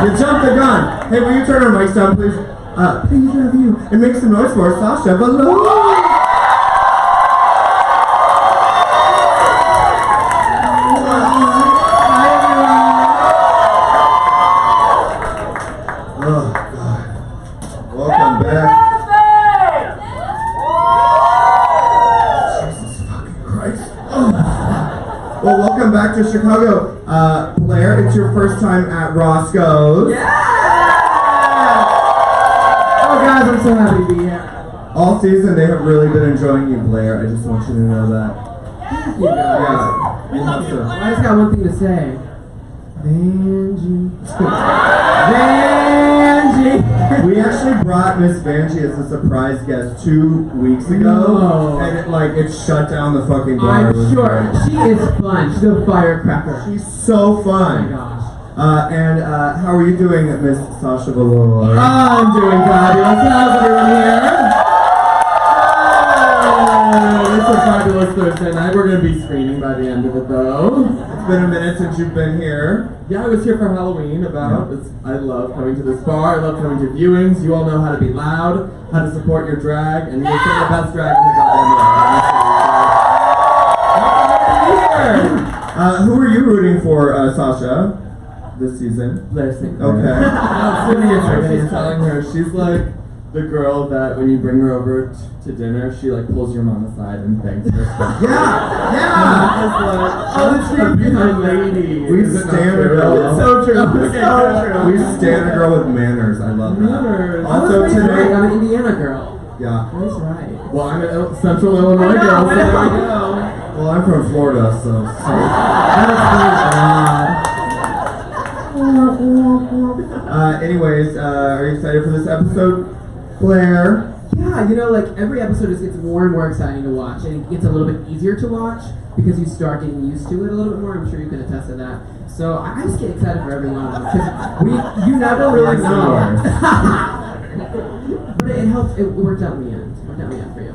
You jumped the gun. Hey, will you turn our mics down, please? Please have you. And make some noise for Sasha Velour. Well, welcome back to Chicago. Clair, it's your first time at Roscoe's. Yeah! Oh, guys, I'm so happy to be here. All season, they have really been enjoying you, Blair. I just want you to know that. Thank you, guys. Yeah, we love to. I just got one thing to say. Vanjie. Vanjie! We actually brought Miss Vanjie as a surprise guest 2 weeks ago, and it shut down the fucking bar. I'm sure. She is fun. She's a firecracker. She's so fun. Oh my gosh. And how are you doing, Miss Sasha Velour? I'm doing fabulous. How's everyone here? It's a fabulous Thursday night. We're going to be screaming by the end of it, though. It's been a minute since you've been here. Yeah, I was here for Halloween. I love coming to this bar. I love coming to viewings. You all know how to be loud, how to support your drag, and you're the best drag in the goddamn world. Who are you rooting for, Sasha, this season? Blair St. Okay. She's telling her, she's like the girl that when you bring her over to dinner, she like pulls your mom aside and thanks her. Yeah! Oh, it's a beautiful lady. We stand a girl. It's so true. It's so true. We stand a girl with manners. I love that. Manners. Also today, I'm an Indiana girl. Yeah. That's right. Well, I'm a Central Illinois girl, so there we go. Well, I'm from Florida, so. Anyways, are you excited for this episode, Clair? Yeah, you know, like every episode just gets more and more exciting to watch, and it gets a little bit easier to watch because you start getting used to it a little bit more. I'm sure you can attest to that. So I just get excited for every one of them because you never really know. But it helped. It worked out in the end. It worked out in the end for you.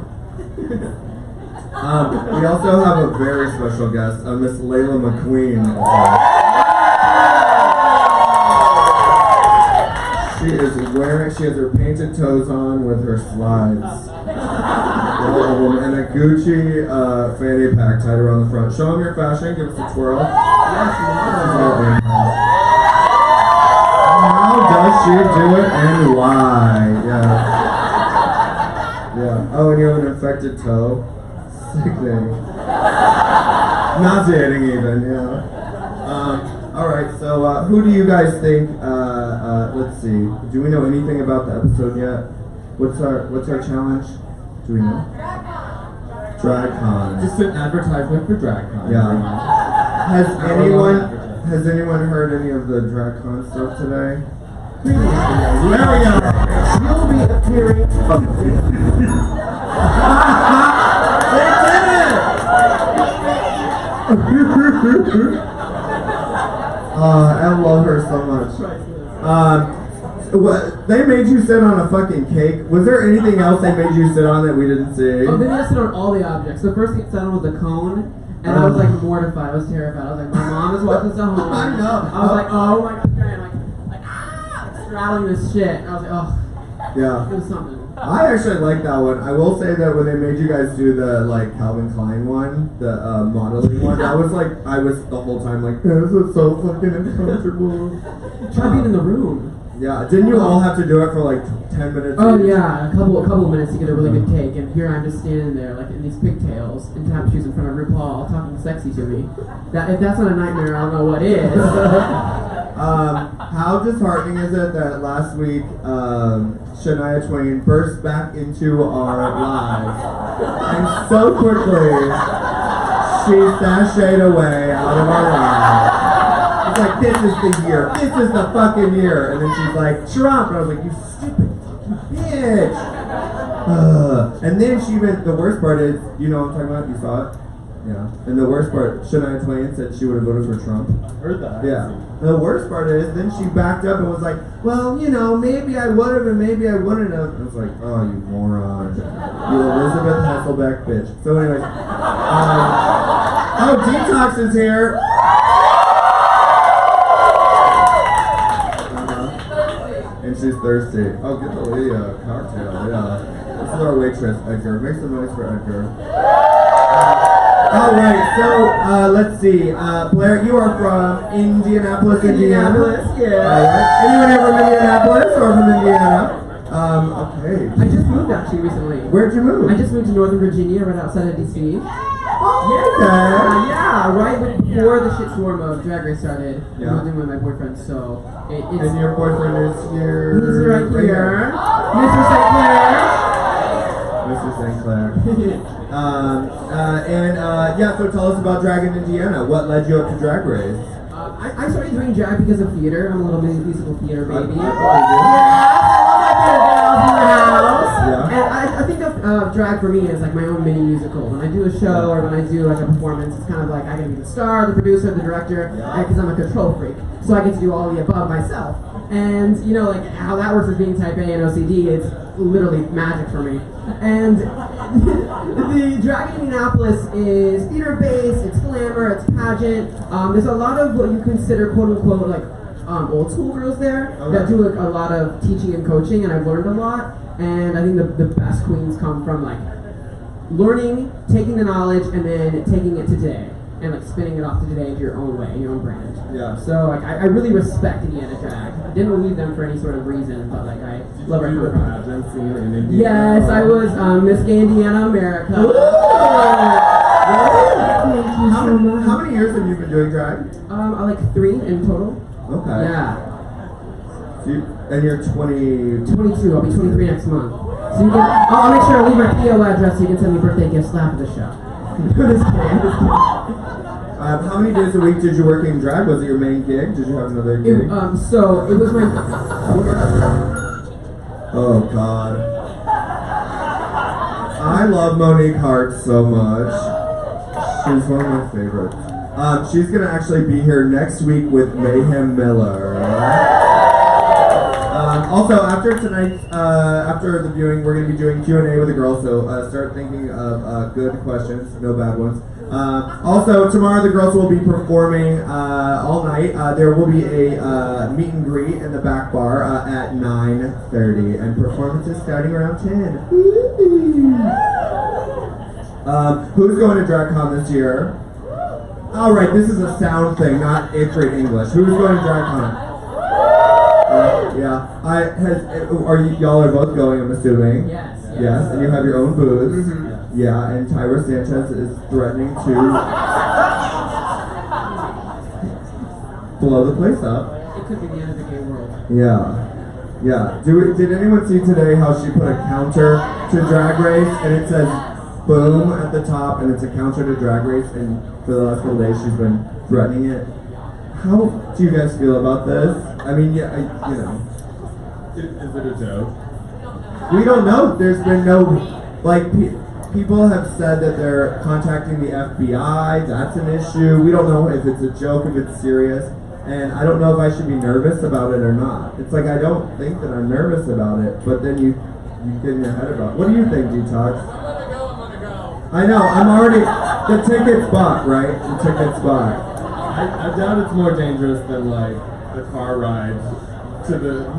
We also have a very special guest, Miss Layla McQueen. She has her painted toes on with her slides. And a Gucci fanny pack tied around the front. Show them your fashion, give us a twirl. How does she do it and why? Yeah. Oh, and you have an infected toe. Sickening. Nauseating even, yeah. Alright, so who do you guys think, let's see, do we know anything about the episode yet? What's our challenge? Do we know? DragCon. Just an advertisement for DragCon. Yeah. Has anyone heard any of the DragCon stuff today? There we go. You'll be appearing. They did it! I love her so much. They made you sit on a fucking cake. Was there anything else they made you sit on that we didn't see? Oh, they made us sit on all the objects. The first thing I sat on was the cone, and I was like mortified. I was terrified. I was like, my mom is watching this at home. I know. I was like, oh my god, like straddling this shit. I was like, oh, yeah. It was something. I actually like that one. I will say that when they made you guys do the Calvin Klein one, the modeling one, I was the whole time like, this is so fucking uncomfortable. Try being in the room. Yeah, didn't you all have to do it for like 10 minutes? Oh yeah, a couple of minutes to get a really good take, and here I'm just standing there like in these pigtails and tap shoes in front of RuPaul talking sexy to me. If that's not a nightmare, I don't know what is. How disheartening is it that last week Shania Twain burst back into our lives and so quickly she sashayed away out of our lives. It's like, this is the year, this is the fucking year, and then she's like, Trump, and I was like, you stupid fucking bitch. And then she went, the worst part is, you know what I'm talking about, you saw it? Yeah. And the worst part, Shania Twain said she would have voted for Trump. Heard that. Yeah. The worst part is, then she backed up and was like, well, you know, maybe I would have and maybe I wouldn't have. I was like, oh, you moron. You Elizabeth Hasselbeck bitch. So anyways. Oh, Detox is here. thirsty. Oh, get the lady a cocktail. Yeah. This is our waitress, Edgar. Make some noise for Edgar. All right. So let's see. Blair, you are from Indianapolis, Indiana. yeah. All right. Anyone here from Indianapolis or from Indiana? Okay. I just moved actually recently. Where'd you move? I just moved to Northern Virginia, right outside of DC. Yeah. Right before the shitstorm of Drag Race started. Yeah. I moved in with my boyfriend, so it's. And your boyfriend is here. He's right here. Mr. St. Clair. Mr. St. Clair. Yeah, so tell us about Drag in Indiana. What led you up to Drag Race? I started doing drag because of theater. I'm a little musical theater baby. Yeah. And I think of drag for me as like my own mini musical. When I do a show or when I do like a performance, it's kind of like I get to be the star, the producer, the director, because I'm a control freak. So I get to do all the above myself. And you know, like how that works with being type A and OCD, it's literally magic for me. And the drag in Indianapolis is theater-based, it's glamour, it's pageant. There's a lot of what you consider quote-unquote like old school girls there that do like a lot of teaching and coaching, and I've learned a lot. And I think the best queens come from like learning, taking the knowledge, and then taking it today and like spinning it off to today into your own way, your own brand. Yeah. So like I really respect Indiana drag. I didn't leave them for any sort of reason, but like I love it. Pageant scene in Indiana. Yes, I was Miss Gay Indiana America. Ooh! Thank you so much. How many years have you been doing drag? Like 3 in total. Okay. Yeah. So and you're 20. 22. I'll be 23 next month. So you can. I'll make sure I leave my PO address so you can send me birthday gifts after the show. Just kidding. How many days a week did you work in drag? Was it your main gig? Did you have another gig? So it was my. Oh God. I love Monique Hart so much. She's one of my favorites. She's gonna actually be here next week with Mayhem Miller. Also, after tonight, after the viewing, we're gonna be doing Q&A with the girls. So start thinking of good questions, no bad ones. Also, tomorrow the girls will be performing all night. There will be a meet and greet in the back bar at 9:30, and performances starting around 10. Who's going to DragCon this year? All right, this is a sound thing, not 8th grade English. Who's going to DragCon? Yeah. Y'all are both going, I'm assuming. Yes. Yes, and you have your own booth. Mm-hmm. Yeah, and Tyra Sanchez is threatening to blow the place up. It could be the end of the gay world. Yeah. Did anyone see today how she put a counter to Drag Race and it says boom at the top and it's a counter to Drag Race, and for the last couple days she's been threatening it? How do you guys feel about this? I mean, yeah, you know. Is it a joke? We don't know. There's been no, like, people have said that they're contacting the FBI. That's an issue. We don't know if it's a joke, if it's serious. And I don't know if I should be nervous about it or not. It's like, I don't think that I'm nervous about it, but then you get in your head about it. What do you think, Detox? I'm gonna go. I know, I'm already, the ticket's bought, right? The ticket's bought. I doubt it's more dangerous than like the car ride to the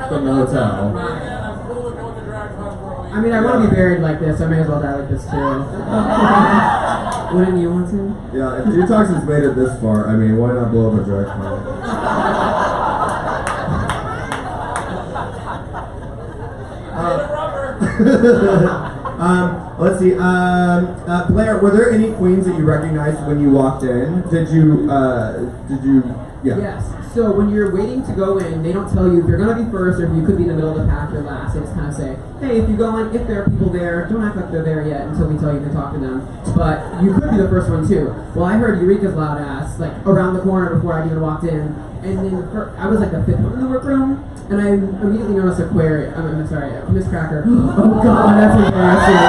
hotel. I mean, I want to be buried like this. I may as well die like this too. Wouldn't you want to? Yeah, if Detox has made it this far, I mean, why not blow up a drag car? Let's see. Blair, were there any queens that you recognized when you walked in? Did you? Yeah. Yes. So when you're waiting to go in, they don't tell you if you're gonna be first or if you could be in the middle of the pack or last. They just kind of say, hey, if you go in, if there are people there, don't act like they're there yet until we tell you to talk to them. But you could be the first one too. Well, I heard Eureka's loud ass like around the corner before I even walked in, and then I was like the 5th one in the workroom, and I immediately noticed Aquarius. I'm sorry, Miss Cracker. Oh God, that's embarrassing.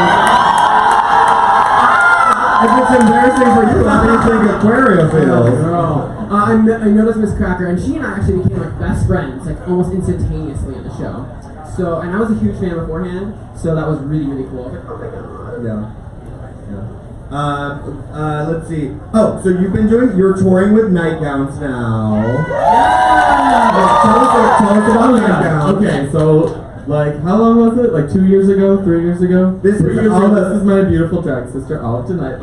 If it's embarrassing for you, how do you think Aquaria feels? I noticed Miss Cracker, and she and I actually became like best friends, like almost instantaneously on the show. So, and I was a huge fan beforehand, so that was really, really cool. I was like, oh my God. Yeah. Let's see. Oh, so you're touring with nightgowns now. Yeah! Tell us about nightgowns. Okay, so like how long was it? Like 2 years ago? 3 years ago? This This is my beautiful drag sister, Olive Tonight.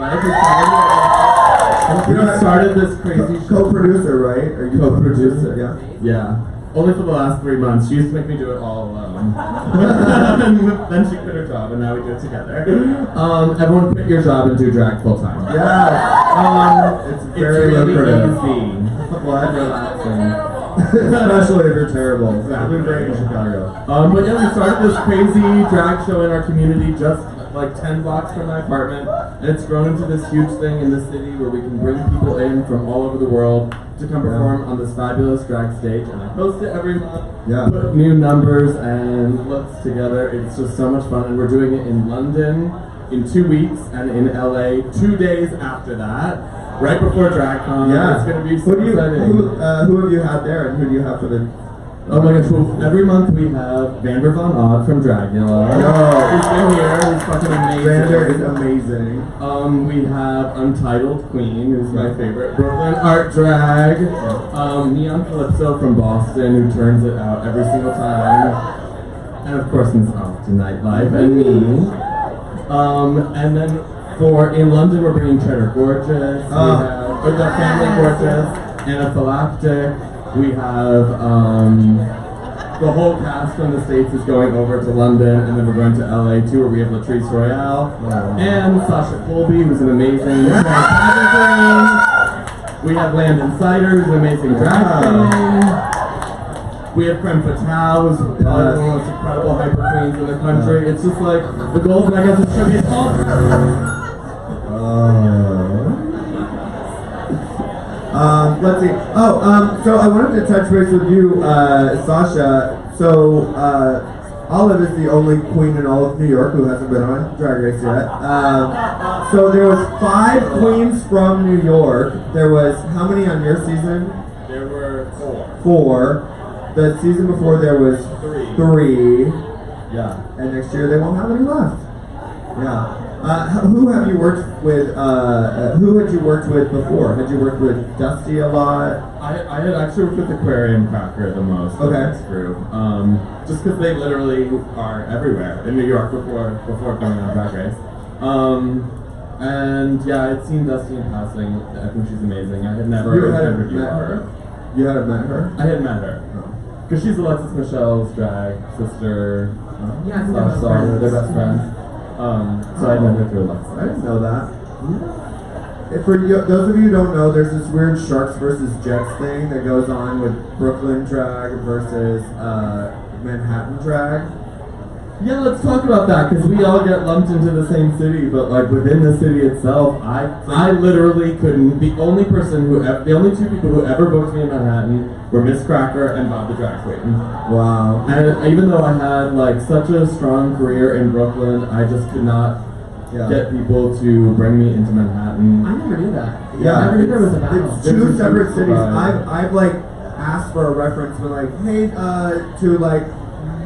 We started this crazy show. Co-producer, right? Are you Co-producer. Yeah. Yeah. Only for the last 3 months. She used to make me do it all alone. Then she quit her job, and now we do it together. Everyone quit your job and do drag full time. Yeah. It's very really lucrative. easy. What? Relaxing. Especially if you're terrible. Exactly. We're great in Chicago. But yeah, we started this crazy drag show in our community just like 10 blocks from my apartment, and it's grown into this huge thing in the city where we can bring people in from all over the world to come perform on this fabulous drag stage, and I host it every month, put new numbers and looks together. It's just so much fun, and we're doing it in London in 2 weeks, and in LA 2 days after that, right before DragCon. Yeah. It's gonna be so exciting. Who have you had there, and who do you have for the... Oh my gosh, well, every month we have Vander Von Odd from Dragula. He's been here, he's fucking amazing. Vander is amazing. We have Untitled Queen, who's my favorite. Brooklyn Art Drag. Neon Calypso from Boston, who turns it out every single time. And of course, Miss Austin Nightlife and me. And then in London, we're bringing Cheddar Gorgeous. We have the Family Gorgeous, Anaphylactic. We have the whole cast from the States is going over to London, and then we're going to LA too, where we have Latrice Royale and Sasha Colby, who's an amazing pageant queen. We have Landon Sider, who's an amazing drag queen. We have Creme Fatale, who's probably one of the most incredible hyper queens in the country. It's just like the golden nuggets of trivia culture. Let's see. So I wanted to touch base with you, Sasha. So, Olive is the only queen in all of New York who hasn't been on Drag Race yet. So there was 5 queens from New York. There was, how many on your season? There were 4. 4. The season before there was 3. Yeah. And next year they won't have any left. Yeah. Who have you worked with? Who had you worked with before? Had you worked with Dusty a lot? I had actually worked with Aquarium Cracker the most. Okay. This crew. Just because they literally are everywhere in New York before coming on Drag Race. And yeah, I'd seen Dusty in passing. I think she's amazing. I had never interviewed her. You hadn't met her? I had met her. Because she's Alexis Michelle's drag sister. Yeah, I think They're best friends. So I met her through Alexis. I didn't know that. For those of you who don't know, there's this weird Sharks versus Jets thing that goes on with Brooklyn drag versus Manhattan drag. Yeah, let's talk about that, because we all get lumped into the same city, but like within the city itself, I literally couldn't. The only two people who ever booked me in Manhattan were Miss Cracker and Bob the Drag Queen. Wow. And even though I had like such a strong career in Brooklyn, I just could not get people to bring me into Manhattan. I never knew that. Yeah, I never knew there was a battle. It's 2 separate cities. Vibe. I've like asked for a reference, but like, hey, to like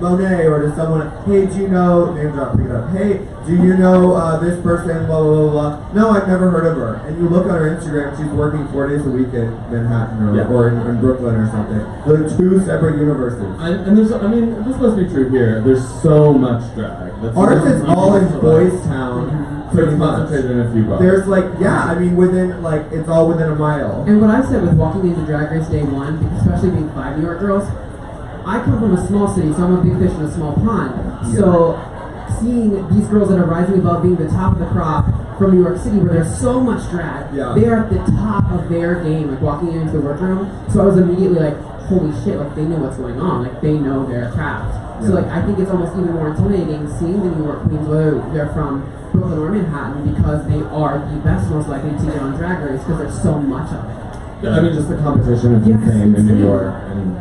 Monet or to someone, hey, do you know, name drop, pick it up, hey, do you know this person, blah, blah, blah, blah. No, I've never heard of her. And you look on her Instagram, she's working 4 days a week in Manhattan or in Brooklyn or something. They're 2 separate universes. And there's, I mean, this must be true here. There's so much drag. Ours is all in Boys Town, So it's concentrated in a few bars. There's like, I mean, within, like, it's all within a mile. And what I said with walking into Drag Race day 1, especially being 5 New York girls, I come from a small city, so I'm a big fish in a small pond. Yeah. So seeing these girls that are rising above being the top of the crop from New York City, where there's so much drag, they are at the top of their game, like walking into the workroom. So I was immediately like, holy shit, like they know what's going on, like they know their craft. So like I think it's almost even more intimidating seeing the New York queens, whether they're from Brooklyn or Manhattan, because they are the best most likely to get on Drag Race because there's so much of it. I mean, just the competition is insane in New York. And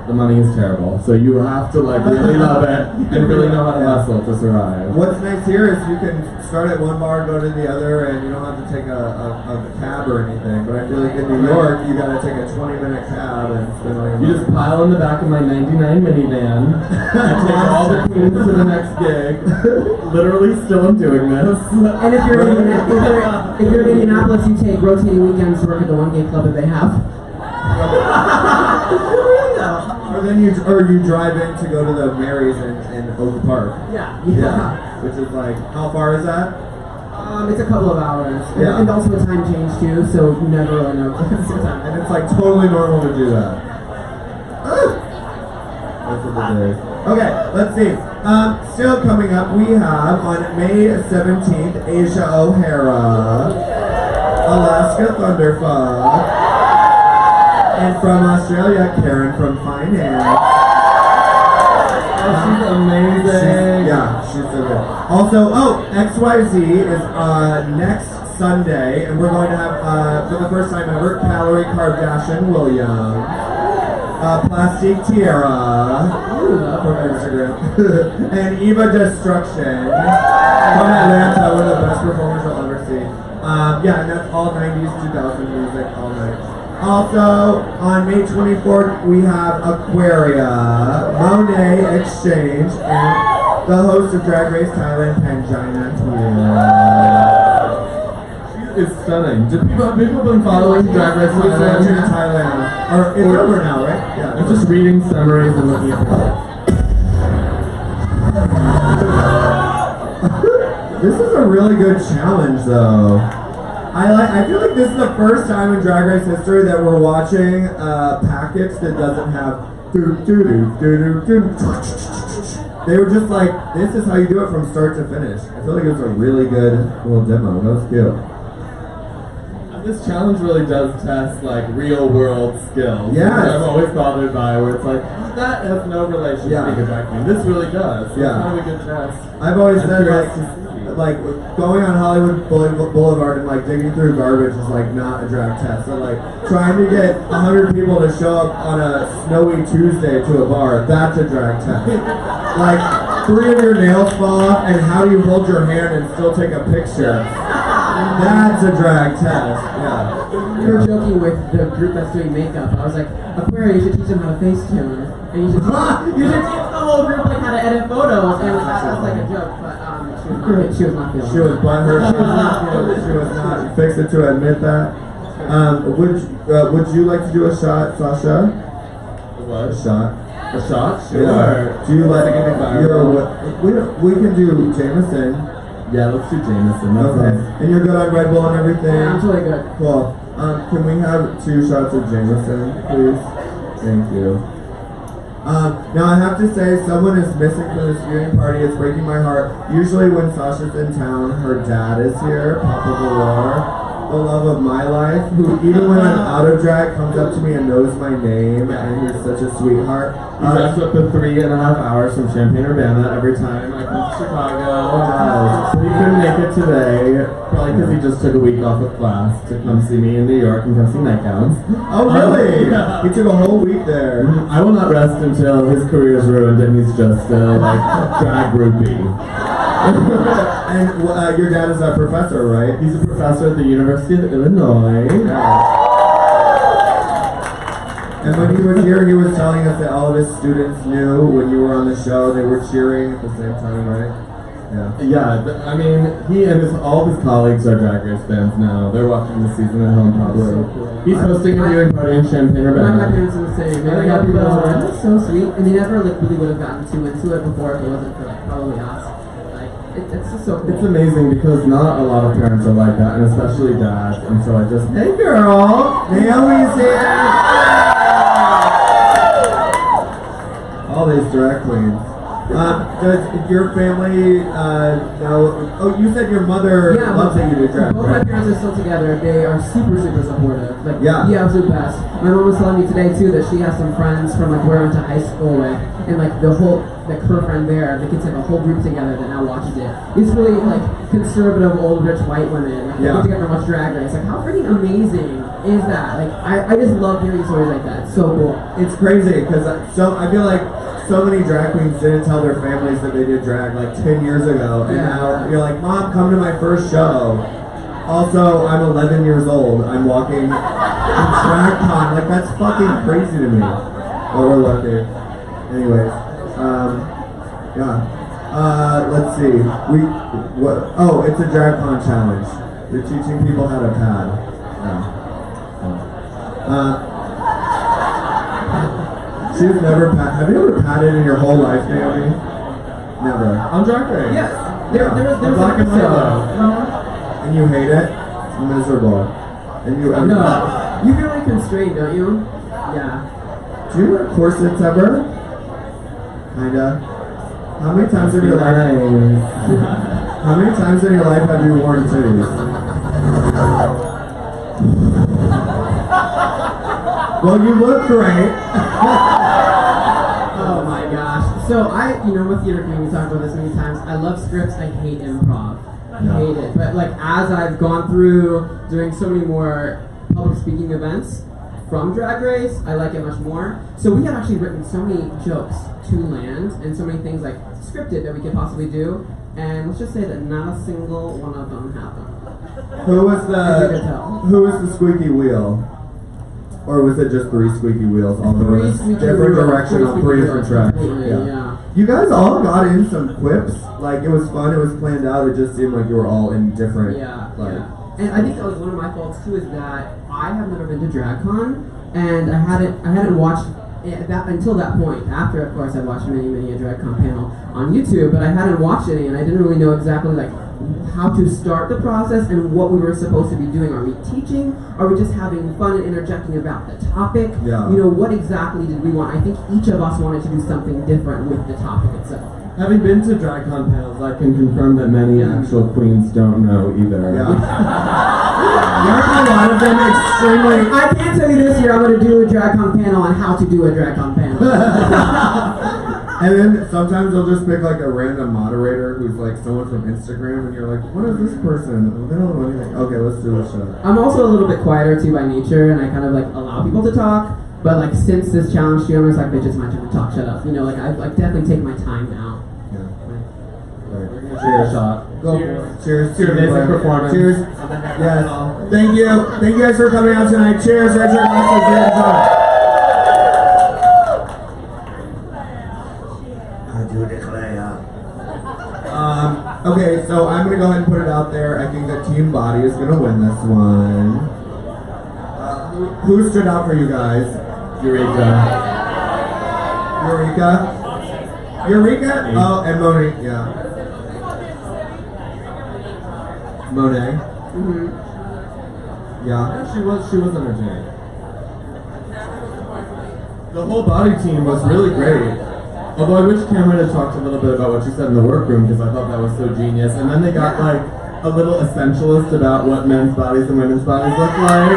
the money is terrible. So you have to like really love it and really know how to hustle to survive. What's nice here is you can start at one bar, go to the other, and you don't have to take a cab or anything. But I feel like in New York, you gotta take a 20-minute cab and spend all your money. You just pile in the back of my 99 minivan and take all the queens to the next gig. Literally still am doing this. And if you're in Indianapolis, you take rotating weekends to work at the one gay club that they have. Or then you drive in to go to the Mary's in Oak Park. Yeah. Which is like, how far is that? It's a couple of hours. Yeah. And also a time change too, so you never really know. And it's like totally normal to do that. That's what it is. Okay, let's see. Still coming up, we have on May 17th, Asia O'Hara, Alaska Thunderfuck, and from Australia, Karen from Finance. Oh, she's amazing. She's so good. Also, XYZ is next Sunday, and we're going to have, for the first time ever, Calorie Kardashian Williams, Plastic Tiara from Instagram, and Eva Destruction from Atlanta, one of the best performers you'll ever see. And that's all 90s, 2000 music all night. Also, on May 24th, we have Aquaria, Monet Exchange, and the host of Drag Race Thailand, Pangina Tia. She is stunning. Have people been following Drag Race Thailand? Or it's over now, right? Yeah. I'm just reading summaries and looking at This is a really good challenge, though. I feel like this is the first time in Drag Race history that we're watching a package that doesn't have They were just like, this is how you do it from start to finish. I feel like it was a really good little demo. That was cute. This challenge really does test like real world skills. Yes. Which I'm always bothered by, where it's like, that has no relation to being a drag queen. This really does. So it's kind of a good test. I've always said curious like going on Hollywood Boulevard and like digging through garbage is like not a drag test. So like trying to get 100 people to show up on a snowy Tuesday to a bar, that's a drag test. Like 3 of your nails fall off, and how do you hold your hand and still take a picture? That's a drag test. Yeah. We were joking with the group that's doing makeup. I was like, Aquaria, you should teach them how to Facetune. And you should teach the whole group like how to edit photos. And that's like a joke, but she was not feeling it. She was butthurt. She was not fixed it to admit that. Would you like to do a shot, Sasha? What? A shot. A shot? Sure. Yeah. Do you like we can do Jameson. Yeah, let's do Jameson. Okay. And you're good on Red Bull and everything? Yeah, I'm totally good. Cool. Can we have 2 shots of Jameson, please? Thank you. Now I have to say, someone is missing from this viewing party. It's breaking my heart. Usually when Sasha's in town, her dad is here, Papa Velour, the love of my life, who even when I'm out of drag comes up to me and knows my name, and he's such a sweetheart. He drives up to 3.5 hours from Champaign-Urbana every time I come to Chicago. So he couldn't make it today, probably because he just took a week off of class to come see me in New York and come see Nightgowns. Oh really? Yeah. He took a whole week there. I will not rest until his career is ruined and he's just a drag groupie. And your dad is a professor, right? He's a professor at the University of Illinois. And when he was here, he was telling us that all of his students knew when you were on the show, they were cheering at the same time, right? Yeah, I mean, he and all of his colleagues are Drag Race fans now. They're watching the season at home probably. He's hosting a viewing party in Champaign-Urbana. My parents are the same. They got people over, that's so sweet. And they never really would have gotten too into it before if it wasn't for probably us. It's just so cool. It's amazing because not a lot of parents are like that, and especially dads. And so I just, hey girl, Naomi's here! All these drag queens. Does your family know? Oh, you said your mother loves that you do drag, both right? my parents are still together. They are super, super supportive. Like, Yeah. the absolute best. My mom was telling me today too that she has some friends from like where I went to high school with, and like her friend there, the kids have a whole group together that now watches it. It's really like conservative, old, rich white women. Like, they get together and watch Drag Race. Like, how freaking amazing is that? Like, I just love hearing stories like that. It's so cool. It's crazy because I feel like so many drag queens didn't tell their families that they did drag like 10 years ago, and now you're like, Mom, come to my first show. Also, I'm 11 years old. I'm walking in drag con. Like, that's fucking crazy to me. But we're lucky. Anyways, let's see. Oh, it's a drag con challenge. You're teaching people how to pad. She's never have you ever padded in your whole life, Naomi? Never. On Drag Race. Yes. Yeah. There's Black and episode. white. And you hate it? It's miserable. And you No. You feel like constrained, don't you? Yeah. Do you wear corsets ever? Kinda. How many times in your life? How many times in your life have you worn titties? Well, you look great. Oh my gosh. So I'm a theater queen, we talked about this many times. I love scripts, I hate improv. I hate it. But like as I've gone through doing so many more public speaking events from Drag Race, I like it much more. So we have actually written so many jokes to land and so many things like scripted that we could possibly do. And let's just say that not a single one of them happened. Who was As you can tell. the squeaky wheel? Or was it just three squeaky wheels all the way? Three Different wheels, direction on three different tracks. Yeah. You guys all got in some quips. Like, it was fun, it was planned out, it just seemed like you were all in different, Yeah. And I think that was one of my faults too, is that I have never been to DragCon, and I hadn't watched that until that point. After, of course, I watched many a DragCon panel on YouTube, but I hadn't watched any, and I didn't really know exactly like how to start the process and what we were supposed to be doing. Are we teaching? Are we just having fun and interjecting about the topic? Yeah. What exactly did we want? I think each of us wanted to do something different with the topic itself. Having been to DragCon panels, I can confirm that many actual queens don't know either. Yeah. There are a lot of them extremely... I can tell you this year, I'm going to do a DragCon panel on how to do a DragCon panel. And then sometimes they'll just pick like a random moderator who's like someone from Instagram, and you're like, what is this person? They don't know anything. Okay, let's do this show. I'm also a little bit quieter too by nature, and I kind of like allow people to talk. But like since this challenge, she was like, bitch, it's my turn to talk, shut up. Like I like definitely take my time now. Yeah. We're gonna shoot a shot. Go. Cheers. To your amazing performance. Cheers. Yes. Thank you. Thank you guys for coming out tonight. Cheers. Richard. I do declare. Okay, so I'm gonna go ahead and put it out there. I think that Team Body is gonna win this one. Who stood out for you guys? Eureka. Eureka? Oh, and Monet. Yeah. Monet. Mm-hmm. Yeah. She was entertaining. The whole body team was really great. Although I wish Cameron had talked a little bit about what she said in the workroom, because I thought that was so genius. And then they got like a little essentialist about what men's bodies and women's bodies look like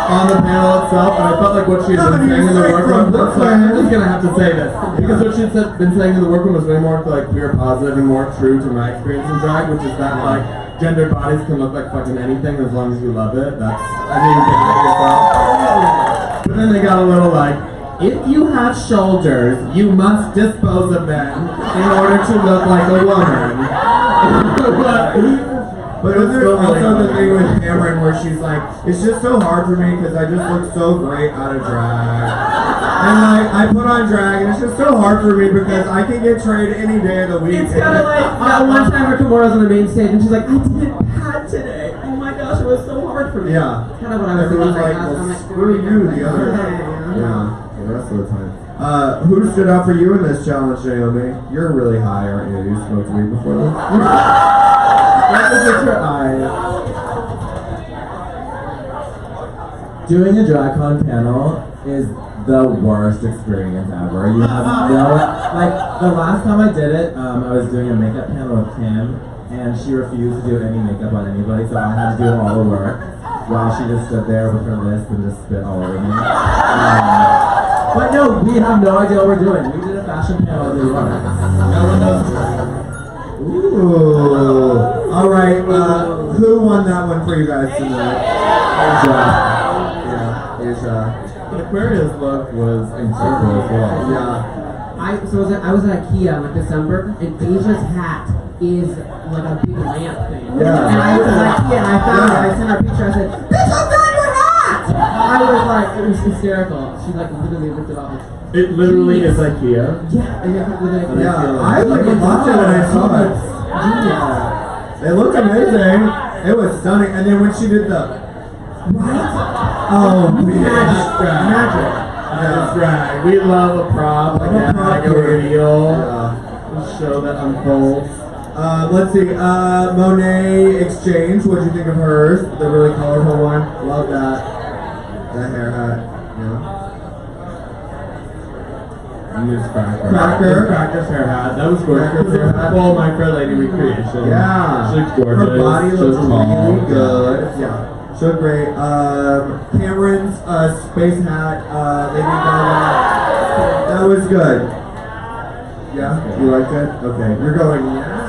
on the panel itself. And I felt like what she had been saying in the workroom. I'm just gonna have to say this, because what she had been saying in the workroom was way more like queer positive and more true to my experience in drag, which is that like gendered bodies can look like fucking anything as long as you love it. I mean, you can make yourself. But then they got a little like, if you have shoulders, you must dispose of them in order to look like a woman. But there's also the thing with Cameron where she's like, it's just so hard for me because I just look so great out of drag. And like, I put on drag and it's just so hard for me because I can get trained any day of the week. It's kind of like that one time where Kimura's on the main stage and she's like, I didn't pad today. Oh my gosh, it was so hard for me. Yeah. Kind of what I was Everyone's thinking. like, well, I'm screw you the other day. Yeah. The rest of the time. Who stood out for you in this challenge, Naomi? You're really high, aren't you? You smoked weed before this? That was with your eyes. Doing a DragCon panel is the worst experience ever. You have no, like, the last time I did it, I was doing a makeup panel with Kim, and she refused to do any makeup on anybody, so I had to do all the work while she just stood there with her list and just spit all over me. But no, we have no idea what we're doing. We did a fashion panel in New York. No one knows. Ooh. All right. Who won that one for you guys tonight? Asia. Yeah, Asia. The Aquarius look was incredible as well. Yeah. I was at IKEA in like December, and Asia's hat is like a big lamp thing. Yeah. And I was at IKEA and I found it. I sent her a picture. I said, "Bitch, I found your hat!" I was like, it was hysterical. She like literally ripped it off. It literally is IKEA. Yeah, and it was like, Yeah, I like loved it when I saw it. Genius. It looked amazing. It was stunning. And then when she did the oh Magic. That's right. We love a prop, like a reveal. A show that unfolds. Let's see. Monet Exchange. What'd you think of hers? The really colorful one. Love that. That hair hat. Yeah. And this cracker. Cracker. Cracker's hair hat. That was gorgeous. Cracker's hair hat. Full My Fair Lady recreation. Yeah. She looked gorgeous. Her body She looks was tall. really good. Yeah. She looked great. Cameron's space hat. Lady Gaga. That was good. Yeah. You liked it? Okay. You're going. Yeah.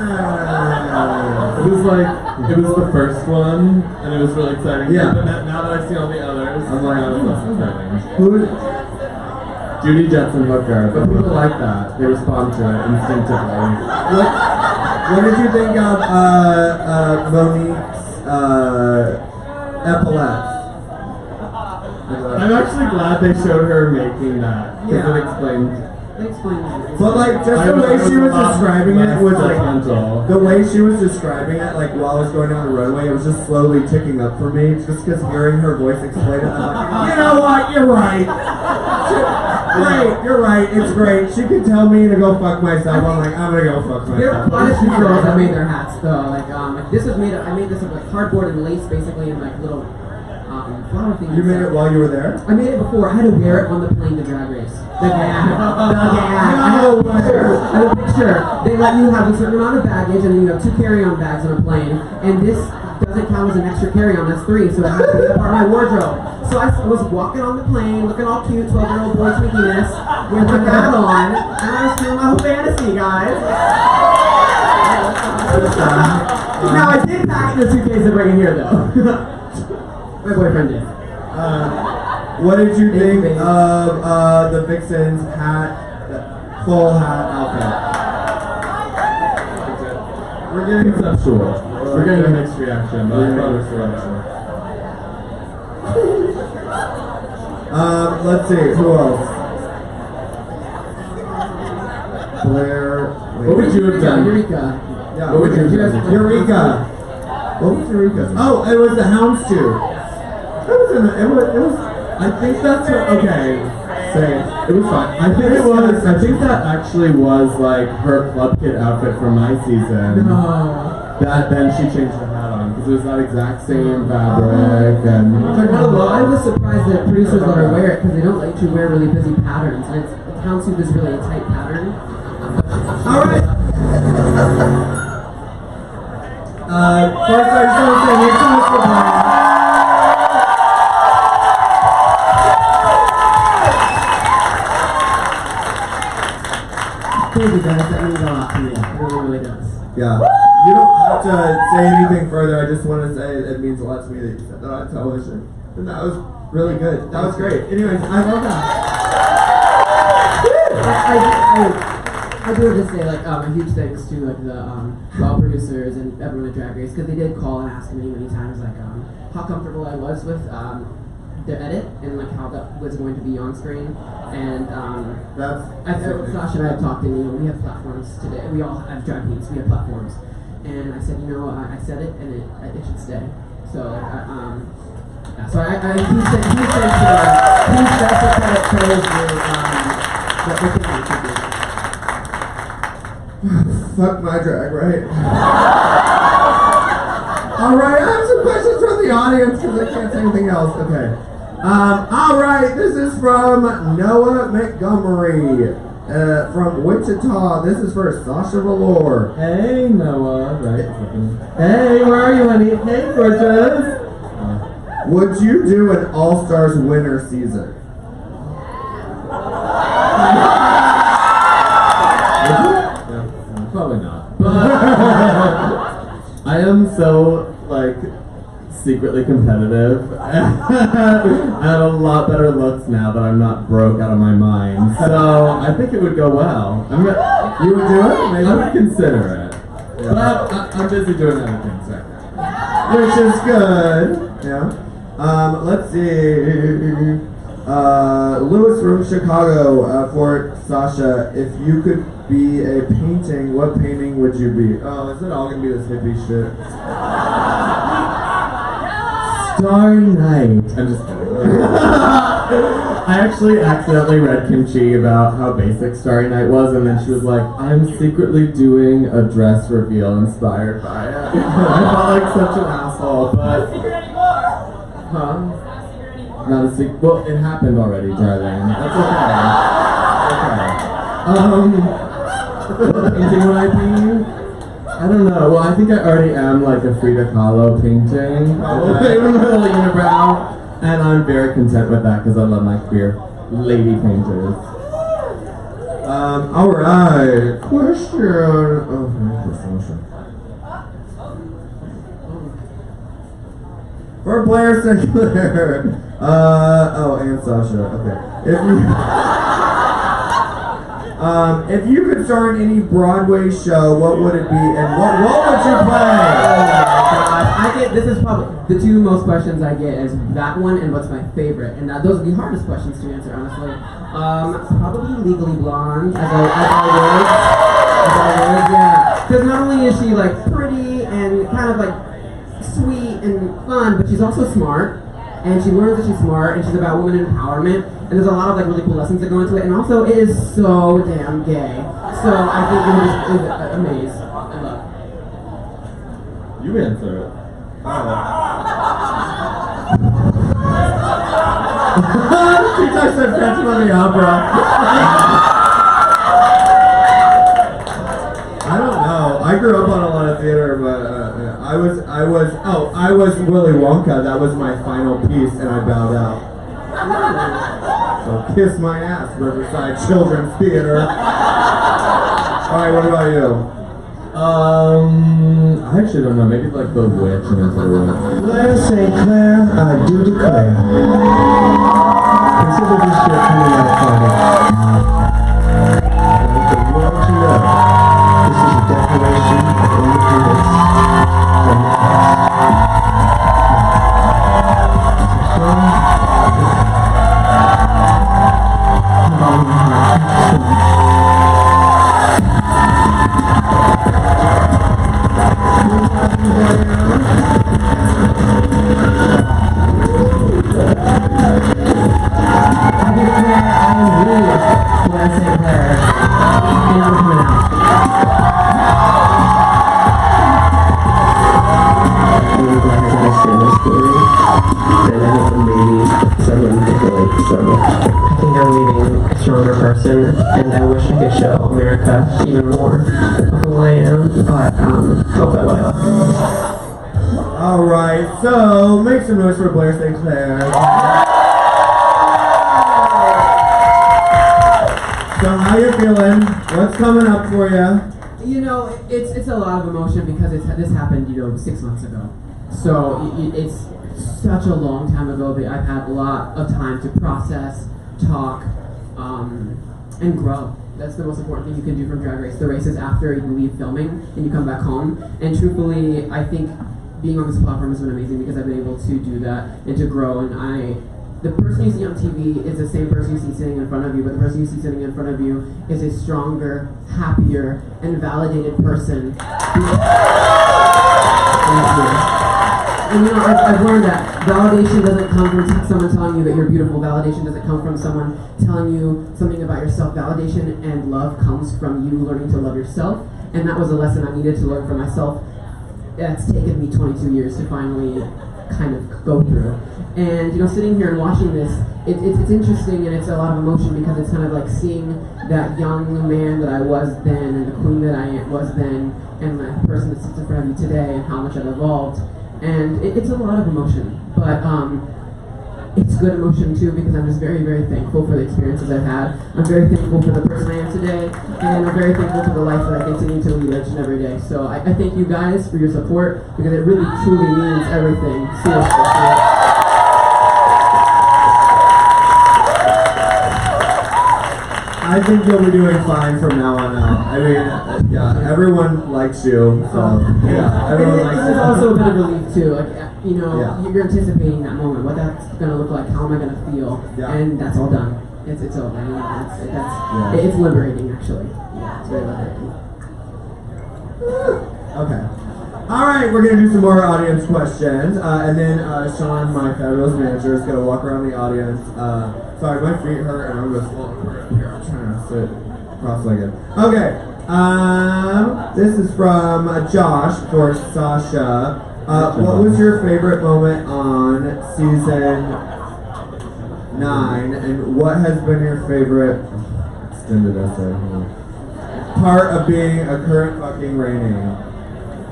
It was the first one, and it was really exciting. Yeah. But now that I've seen all the others, I'm like, now it's less exciting. Who? Judy Jetson Hooker, but people like that. They respond to it instinctively. What did you think of Monique's epaulets? I'm actually glad they showed her making that, because Yeah. it explained. But like just the way she was describing it was like judgmental. the way she was describing it, like while I was going down the runway, it was just slowly ticking up for me. Just because hearing her voice explain it, I'm like, you know what? You're right. Great, you're right. It's great. She could tell me to go fuck myself. I'm like, I'm gonna go fuck There myself. are quite a few girls that made their hats though. Like this was made. I made this of like cardboard and lace, basically, and like little flower things. You made it while you were there? I made it before. I had to wear it on the plane to Drag Race. The gag. I have a picture. They let you have a certain amount of baggage, and then you have 2 carry-on bags on a plane. And this doesn't count as an extra carry-on. That's 3, so it has to be a part of my wardrobe. So I was walking on the plane, looking all cute, 12-year-old boy sneakiness, with my hat on, and I was feeling my whole fantasy, guys. Now I did pack it in a suitcase and bring it here, though. My boyfriend did. What did you think of the Vixen's hat, full hat outfit? We're getting conceptual. We're getting a mixed reaction, but I thought it was whatever. Let's see, who else? Blair. What would you have done? Eureka. Yeah, What would you have done? Eureka. What was Eureka? Oh, it was the Houndstooth. It was. I think that's what, okay. Say It was fine. I think that actually was like her club kid outfit from my season. No. That then she changed the hat on because it was that exact same fabric and. Well, I was surprised that producers let her wear it because they don't like to wear really busy patterns, and Houndstooth is really a tight pattern. all right. First, I just want to say, make some noise for Blair. Thank you guys, that means a lot to me. It really, really does. Yeah. You don't have to say anything further. I just want to say it means a lot to me that you said that on television. And that was really good. That was great. Anyways, I love that. I do have to say, like, a huge thanks to, like, the well producers and everyone at Drag Race, because they did call and ask me many times, like, how comfortable I was with the edit and, like, how that was going to be on screen. And Sasha and I have talked, and, you know, we have platforms today. We all have drag queens. We have platforms. And I said, you know, I said it, and it should stay. So, yeah, so he said Fuck my drag, right? Alright, I have some questions from the audience because I can't say anything else. Okay. All right, this is from Noah Montgomery from Wichita. This is for Sasha Velour. Hey, Noah. Right. Hey, where are you, honey? Hey, gorgeous. Would you do an All-Stars winter season? Probably not. But I am so, like, secretly competitive. I have a lot better looks now that I'm not broke out of my mind. So I think it would go well. You would do it? Maybe? I would consider it. Yeah. But I'm busy doing other things right now. Which is good. Yeah. Let's see. Lewis from Chicago for Sasha. If you could be a painting, what painting would you be? Oh, is it all gonna be this hippie shit? Starry Night. I'm just kidding. I actually accidentally read Kimchi about how basic Starry Night was, and then she was like, I'm secretly doing a dress reveal inspired by it. I felt like such an asshole, but... Not a secret anymore. Huh? Not a secret anymore. Not a secret. Well, it happened already, darling. That's okay. What painting would I be? I don't know. Well, I think I already am like a Frida Kahlo painting. Okay. With my little unibrow. And I'm very content with that because I love my queer lady painters. Alright. Question. Oh, Sasha. For Blair and Clair. And Sasha. Okay. If you could star in any Broadway show, what would it be, and what role would you play? This is probably the two most questions I get is that one and what's my favorite, and those are the hardest questions to answer, honestly. Probably Legally Blonde, as I was, yeah. Because not only is she like pretty and kind of like sweet and fun, but she's also smart, and she learns that she's smart, and she's about women empowerment, and there's a lot of like really cool lessons that go into it, and also it is so damn gay. So I think it is amazing. I love it. You answer it. She touched the Phantom of the Opera. I don't know. I grew up on a lot of theater, but I was Willy Wonka. That was my final piece, and I bowed out. So kiss my ass, Riverside Children's Theater. All right, what about you? I actually don't know. Maybe like the witch and into the room. Clair St. Clair, I do declare. Consider this your coming out party. I want the world to know this is a declaration of independence from the past. And I wish I could show America even more of who I am, but hope I will. All right, so make some noise for Blair St. Clair. So how you feeling? What's coming up for you? You know, it's a lot of emotion because this happened, 6 months ago. So it's such a long time ago that I've had a lot of time to process, talk, and grow. That's the most important thing you can do from Drag Race. The race is after you leave filming and you come back home. And truthfully, I think being on this platform has been amazing because I've been able to do that and to grow. And the person you see on TV is the same person you see sitting in front of you, but the person you see sitting in front of you is a stronger, happier, and validated person. And I've learned that validation doesn't come from someone telling you that you're beautiful. Validation doesn't come from someone telling you something about yourself. Validation and love comes from you learning to love yourself. And that was a lesson I needed to learn for myself. It's taken me 22 years to finally kind of go through. And sitting here and watching this, it's interesting and it's a lot of emotion because it's kind of like seeing that young man that I was then and the queen that I was then and the person that sits in front of you today and how much I've evolved. And it's a lot of emotion, but it's good emotion too because I'm just very, very thankful for the experiences I've had. I'm very thankful for the person I am today, and I'm very thankful for the life that I continue to lead each and every day. So I thank you guys for your support because it really, truly means everything. Seriously. I think you'll be doing fine from now on out. I mean, yeah, everyone likes you, so yeah, everyone likes you. It's also a bit of relief too, like Yeah. you're anticipating that moment, what that's gonna look like, how am I gonna feel, Yeah. and that's all done. It's over. It's liberating actually. Yeah, it's very liberating. Okay. All right, we're gonna do some more audience questions, and then Sean, my fabulous manager, is gonna walk around the audience. Sorry, my feet hurt, and I'm gonna fall over here. I'm trying to sit cross-legged. Okay. This is from Josh for Sasha. What was your favorite moment on season 9, and what has been your favorite extended essay part of being a current fucking reigning?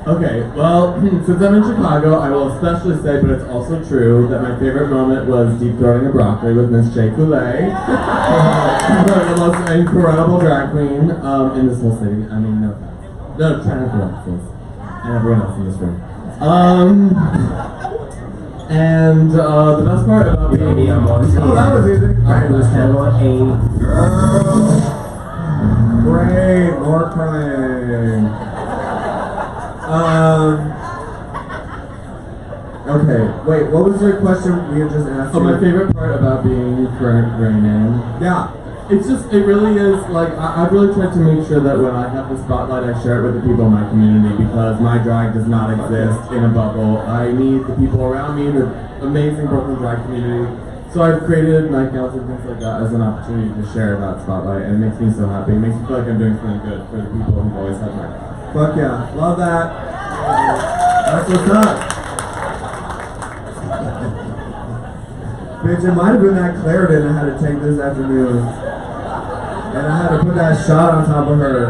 Okay, well, since I'm in Chicago, I will especially say, but it's also true, that my favorite moment was deep throating a broccoli with Miss J. Coulee. The most incredible drag queen in this whole city. I mean, no trying to Alexis and everyone else in this room. And the best part about being that was easy. Great, more crying. Okay, wait, what was your question we had just asked? Oh, my favorite part about being current reigning. Yeah. It really is, like, I've really tried to make sure that when I have the spotlight, I share it with the people in my community because my drag does not exist in a bubble. I need the people around me, the amazing Brooklyn drag community. So I've created nightgowns and things like that as an opportunity to share that spotlight, and it makes me so happy. It makes me feel like I'm doing something good for the people who've always had my back. Fuck yeah, love that. That's what's up. Bitch, it might have been that Clair didn't know how to take this afternoon. And I had to put that shot on top of her.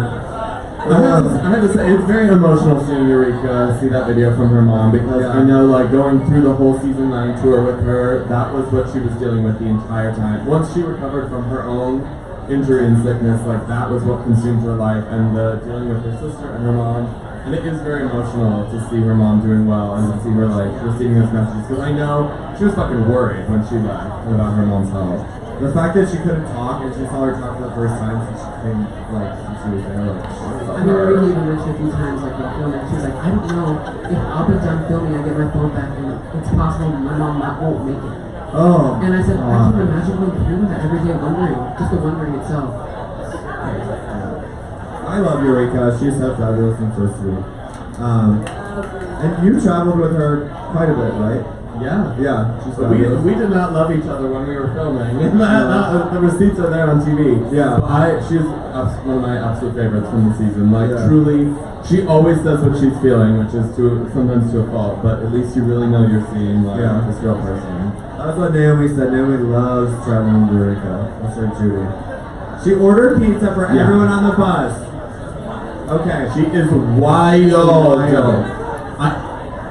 I have to say, it's very emotional seeing Eureka see that video from her mom because Yeah. I know, like, going through the whole season 9 tour with her, that was what she was dealing with the entire time. Once she recovered from her own injury and sickness, like, that was what consumed her life, and dealing with her sister and her mom. And it is very emotional to see her mom doing well and to see her, like, receiving those messages because I know she was fucking worried when she left about her mom's health. The fact that she couldn't talk and she saw her talk for the first time since she came, like, since she was there, like, I mean, Marie even mentioned a few times, like, while filming, she was like, I don't know if I'll be done filming, I get my phone back, and it's possible my mom won't make it. Oh. And I said, I can imagine going through that every day wondering, just the wondering itself. I love Eureka. She's so fabulous and so sweet. And you traveled with her quite a bit, right? Yeah. Yeah, she's We fabulous. did not love each other when we were filming. The receipts are there on TV. Yeah. She's one of my absolute favorites from the season. Like, Yeah. truly, she always says what she's feeling, which is sometimes to a fault, but at least you really know you're seeing, like, Yeah. this real person. That's what Naomi said. Naomi loves traveling with Eureka. That's her Judy. She ordered pizza for Yeah. everyone on the bus. Okay. She is wild.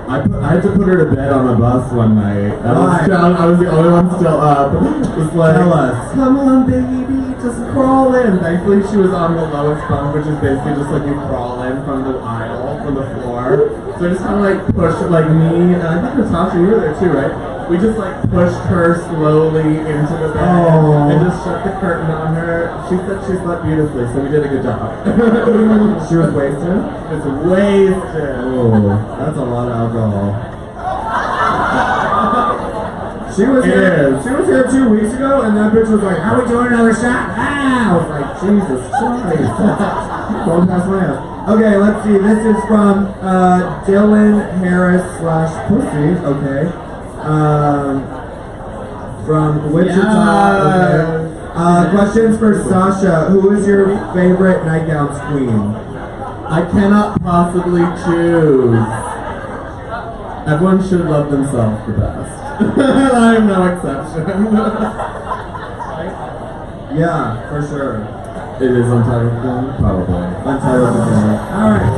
I had to put her to bed on the bus one night. Why? I was the only one still up. It's like, Tell us. come on, baby, just crawl in. Thankfully, she was on the lowest bunk, which is basically just like you crawl in from the aisle, from the floor. So I just kind of like pushed, like me, and I think Natasha, you were there too, right? We just like pushed her slowly into the bed Aw. and just shut the curtain on her. She said she slept beautifully, so we did a good job. She was wasted? It's wasted. Oh, that's a lot of alcohol. She was It here. is. She was here 2 weeks ago, and that bitch was like, "Are we doing another shot?" Ah! I was like, Jesus Christ. Going past my ass. Okay, let's see. This is from Dylan Harris / Pussy. Okay. From Wichita. Okay. Questions for Sasha. Who is your favorite nightgowns queen? I cannot possibly choose. Everyone should love themselves the best. I'm no exception. Yeah, for sure. It is Untitled Queen? Probably. Untitled Queen. Alright.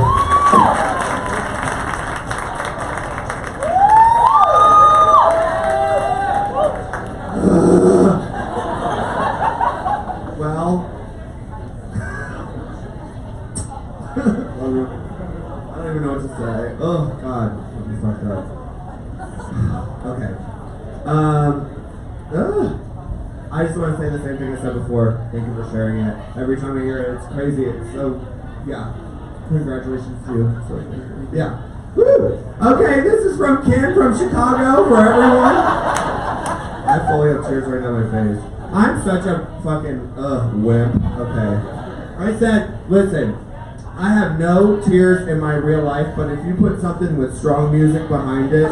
Well, I don't even know what to say. Oh God, I'm fucked up. Okay. I just want to say the same thing I said before. Thank you for sharing it. Every time I hear it, it's crazy. It's so, yeah. Congratulations to you. So, yeah. Woo! Okay, this is from Ken from Chicago for everyone. I fully have tears right down my face. I'm such a fucking wimp. Okay. I said, listen, I have no tears in my real life, but if you put something with strong music behind it,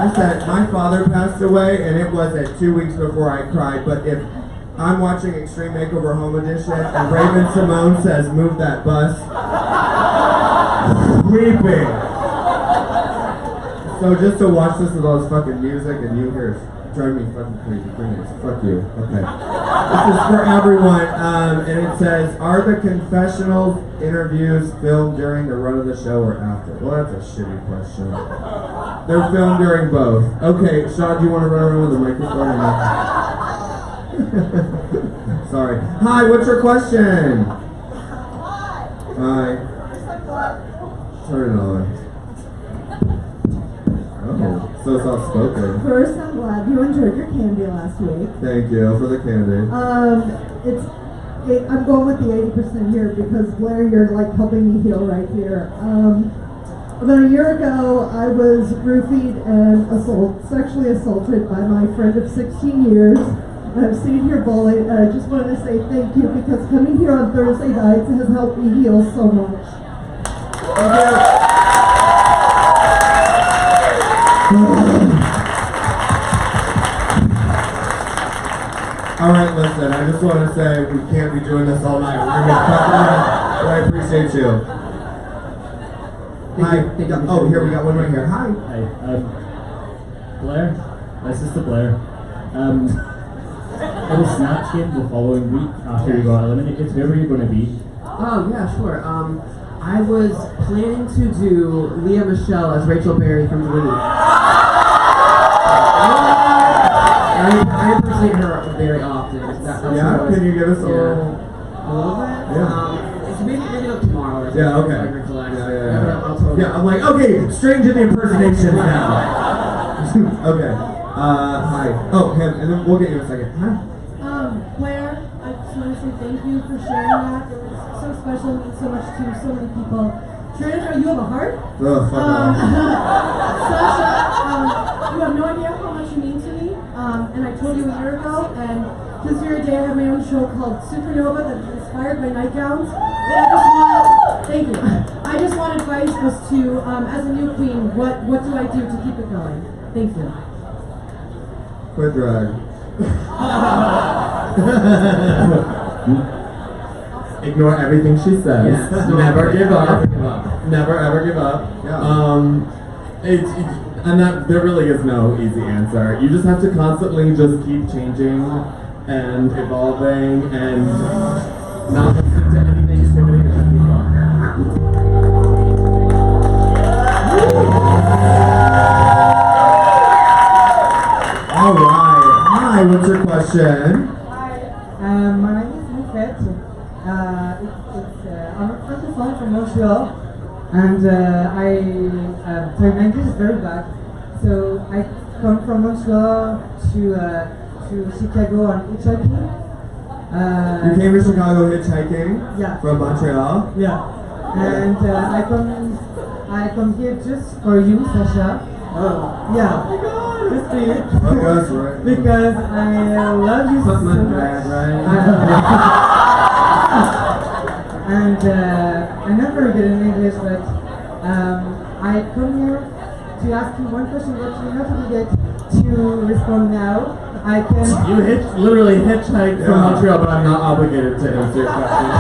I said, my father passed away, and it wasn't 2 weeks before I cried, but if I'm watching Extreme Makeover Home Edition, and Raven Simone says, move that bus, weeping. So just to watch this with all this fucking music, and you hear it drive me fucking crazy. Bring it. Fuck you. Okay. This is for everyone, and it says, are the confessionals interviews filmed during the run of the show or after? Well, that's a shitty question. They're filmed during both. Okay, Sean, do you want to run around with the microphone? Sorry. Hi, what's your question? Hi. Turn it on. Oh, so soft spoken. First, I'm glad you enjoyed your candy last week. Thank you for the candy. I'm going with the 80% here because Blair, you're like helping me heal right here. About a year ago, I was roofied and sexually assaulted by my friend of 16 years. And I'm sitting here bawling, and I just wanted to say thank you because coming here on Thursday nights has helped me heal so much. Alright, listen, I just want to say we can't be doing this all night. We're going to be cutting it, but I appreciate you. Hi. Oh, here we got one right here. Hi. Hi. Blair. My sister Blair. I was snatched in the following week after you got eliminated. Where were you going to be? Oh, yeah, sure. I was planning to do Leah Michelle as Rachel Berry from Glee. I impersonate her very often. Yeah, can you give us a little? A little bit? Yeah. So maybe up tomorrow or something. Yeah, okay. I'll totally. Yeah, I'm like, okay, straight to the impersonations now. Okay. Hi. Oh, him, and then we'll get you in a second. Hi. Blair, I just want to say thank you for sharing that. It was so special, it means so much to so many people. Treasure, you have a heart? Oh, fuck off. Sasha, you have no idea how much you mean to me. And I told you a year ago, and this very day I have my own show called Supernova that's inspired by nightgowns. And I just want, thank you. I just want advice as to, as a new queen, what do I do to keep it going? Thank you. Quit drag. Ignore everything she says. Yes. Never give up. Never give up. Never ever give up. Yeah. And that there really is no easy answer. You just have to constantly just keep changing and evolving and not listen to any negativity and just keep on. All right. Hi, what's your question? Hi, my name is Moufette. I'm a francophone from Montreal, and my language is very bad. So I come from Montreal to Chicago on hitchhiking. You came to Chicago hitchhiking? Yeah. From Montreal? Yeah, and I come here just for you, Sasha. Oh. Yeah, just for you. Oh, that's right. Because I love you so much. And I'm not very good in English, but I come here to ask you one question, but you have to get to respond now. I can. You literally hitchhiked from Montreal, but I'm not obligated to answer your question.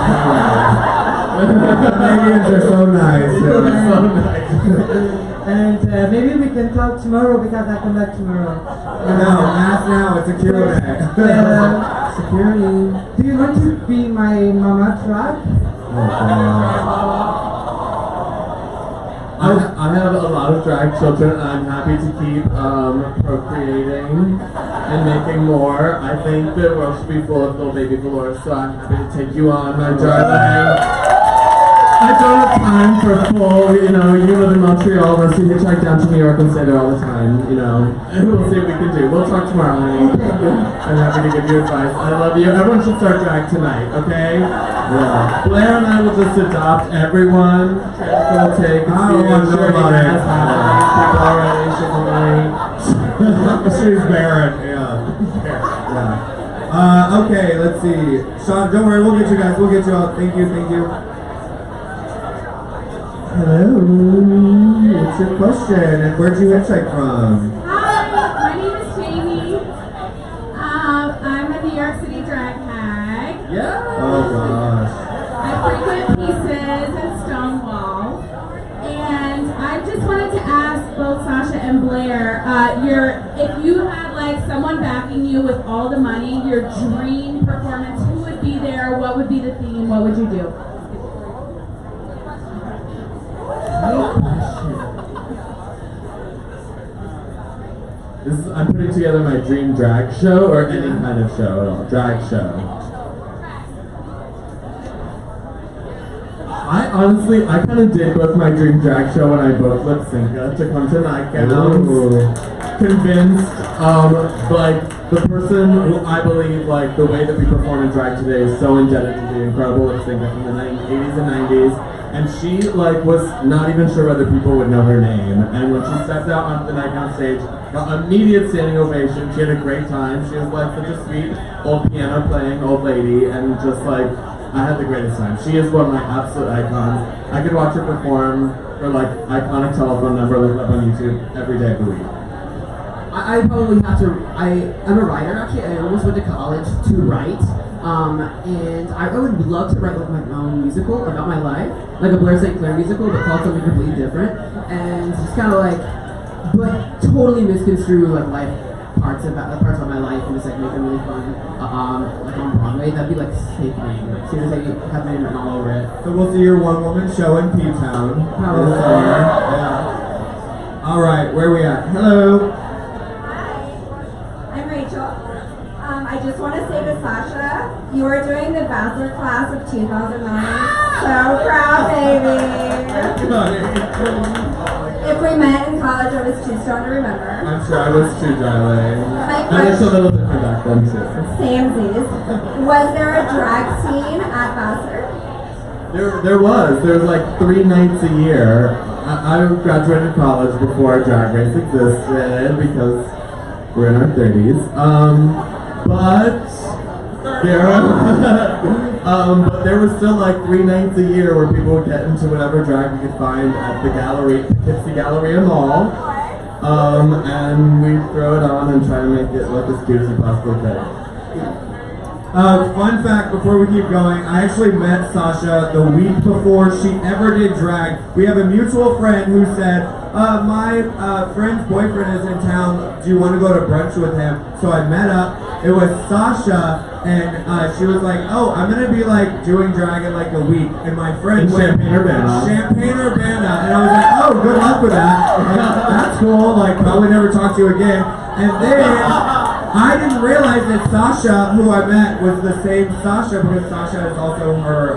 Canadians are so nice. So nice. And maybe we can talk tomorrow because I come back tomorrow. No, ask now. It's a Q&A. Security. Do you want to be my mama drag? I have a lot of drag children, and I'm happy to keep procreating and making more. I think the world should be full of little baby Velour, so I'm happy to take you on, my darling. I don't have time for full, you live in Montreal, let's see hitchhike down to New York and stay there all the time, and we'll see what we can do. We'll talk tomorrow, honey. I'm happy to give you advice. I love you. Everyone should start drag tonight, okay? Yeah. Blair and I will just adopt everyone. We'll take I don't want to know about it. People already, She's barren, yeah. Okay, let's see. Sean, don't worry, we'll get you guys. We'll get you out. Thank you. Hello. What's your question? And where'd you hitchhike from? Hi, my name is Jamie. I'm a New York City drag hag. Yeah. Oh gosh. I frequent Pieces and Stonewall. And I just wanted to ask both Sasha and Blair, if you had like someone backing you with all the money, your dream performance, who would be there? What would be the theme? What would you do? I'm putting together my dream drag show, or any kind of show at all. Drag show. I kind of did book my dream drag show when I booked Lip Synca to come to Nightgowns. Convinced, the person who I believe, the way that we perform in drag today is so indebted to the incredible Lip Synca from the 80s and 90s. And she, was not even sure whether people would know her name. And when she stepped out onto the Nightgown stage, got immediate standing ovation. She had a great time. She was, such a sweet, old piano playing old lady. And just, I had the greatest time. She is one of my absolute icons. I could watch her perform her, iconic telephone number, up on YouTube every day of the week. I probably have to. I'm a writer actually. I almost went to college to write, and I would love to write my own musical about my life, like a Blair St. Clair musical, but called something completely different, and just kind of but totally misconstrue life parts of my life and just make them really fun, on Broadway. That'd be sickening. Seriously, have my name written all over it. So we'll see your one-woman show in P-Town. Probably. Yeah. All right, where are we at? Hello. I'm Rachel. I just want to say to Sasha, you are doing the Bachelor class of 2009. So proud, baby. If we met in college, I was too strong to remember. I'm sure I was too, darling. And it's a little different back then, too. Samesies. Was there a drag scene at Vassar? There was 3 nights a year. I graduated college before Drag Race existed because we're in our 30s. But there was still 3 nights a year where people would get into whatever drag we could find at the gallery, Poughkeepsie Galleria Mall. And we throw it on and try to make it as cute as we possibly could. Fun fact before we keep going, I actually met Sasha the week before she ever did drag. We have a mutual friend who said, my friend's boyfriend is in town, do you want to go to brunch with him? So I met up, it was Sasha, and she was like, oh, I'm going to be doing drag in a week. And my friend went Champaign Urbana, and I was like, oh, good luck with that. That's cool, probably never talk to you again. And then I didn't realize that Sasha, who I met, was the same Sasha because Sasha is also her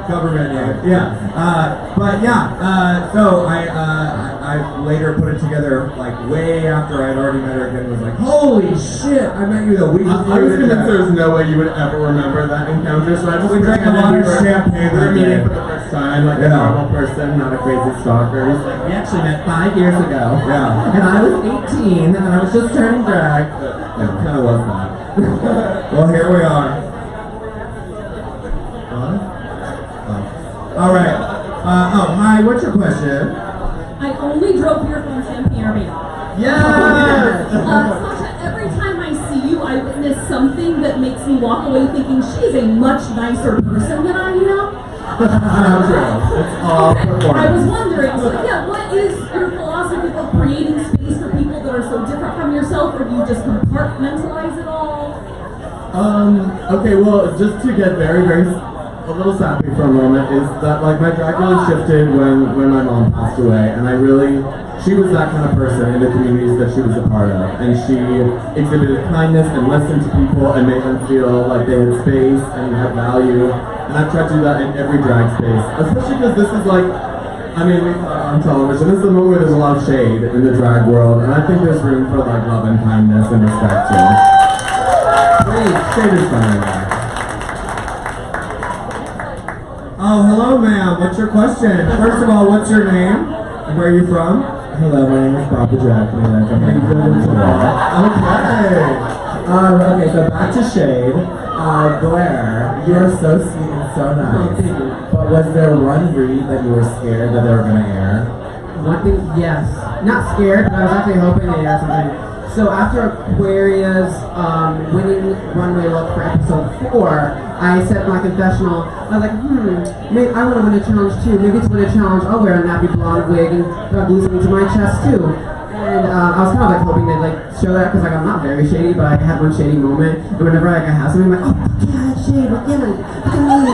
government name. Yeah. So I later put it together way after I had already met her again. Was holy shit! I met you the week before. I was convinced there was no way you would ever remember that encounter. So I just drank a lot of champagne. We were meeting for the first time, a normal person, not a crazy stalker. He's we actually met 5 years ago. Yeah. And I was 18, and I was just turning drag. It kind of was that. Well, here we are. All right. Hi. What's your question? I only drove here from Champaign Urbana. Yes! Sasha, every time I see you, I witness something that makes me walk away thinking she is a much nicer person than I am. Not true. It's all performance. I was wondering, so yeah, what is your philosophy of creating space for people that are so different from yourself, or do you just compartmentalize it all? Okay, well, just to get very, a little sappy for a moment, is that like my drag really shifted when my mom passed away, and she was that kind of person in the communities that she was a part of, and she exhibited kindness and listened to people and made them feel like they had space and had value, and I've tried to do that in every drag space, especially because this is like, I mean, we saw it on television, this is the moment where there's a lot of shade in the drag world, and I think there's room for like love and kindness and respect too. Shade is fine. Oh, hello, ma'am. What's your question? First of all, what's your name? And where are you from? Hello, my name is Papa Jack, and I'm from England. Okay. Okay, so back to shade. Blair, you are so sweet and so nice. But was there one read that you were scared that they were gonna air? One thing, yes. Not scared, but I was actually hoping they had something. So after Aquaria's winning runway look for episode 4, I said in my confessional, I was like, maybe I want to win a challenge too. Maybe to win a challenge, I'll wear a nappy blonde wig and glue something to my chest too. And I was kind of like hoping they'd like show that because like I'm not very shady, but I had one shady moment. And whenever like I have something, I'm like, oh yeah, it's shade, look at me,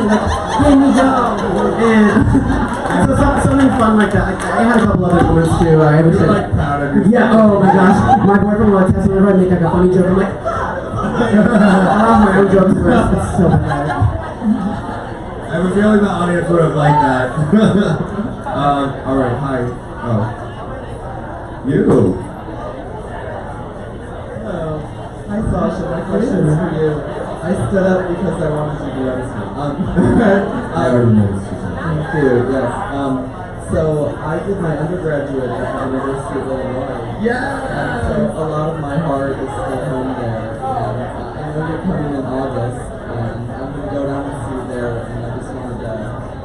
like here we go. And so something fun like that. Like, I had a couple other moments too. I was Like proud of yourself. yeah. Oh my gosh, my boyfriend will test whenever I make like a funny joke. I'm like, I love my own jokes. It's so bad. I have a feeling the audience would have liked that. Alright, hi. Oh. You. Hello. Hi, Sasha. My question is for you. I stood up because I wanted you to notice me. I already noticed you. Thank you. Yes. So I did my undergraduate at the University of Illinois. And so a lot of my heart is still home there. And I know you're coming in August, and I'm going to go down and see you there. And I just wanted to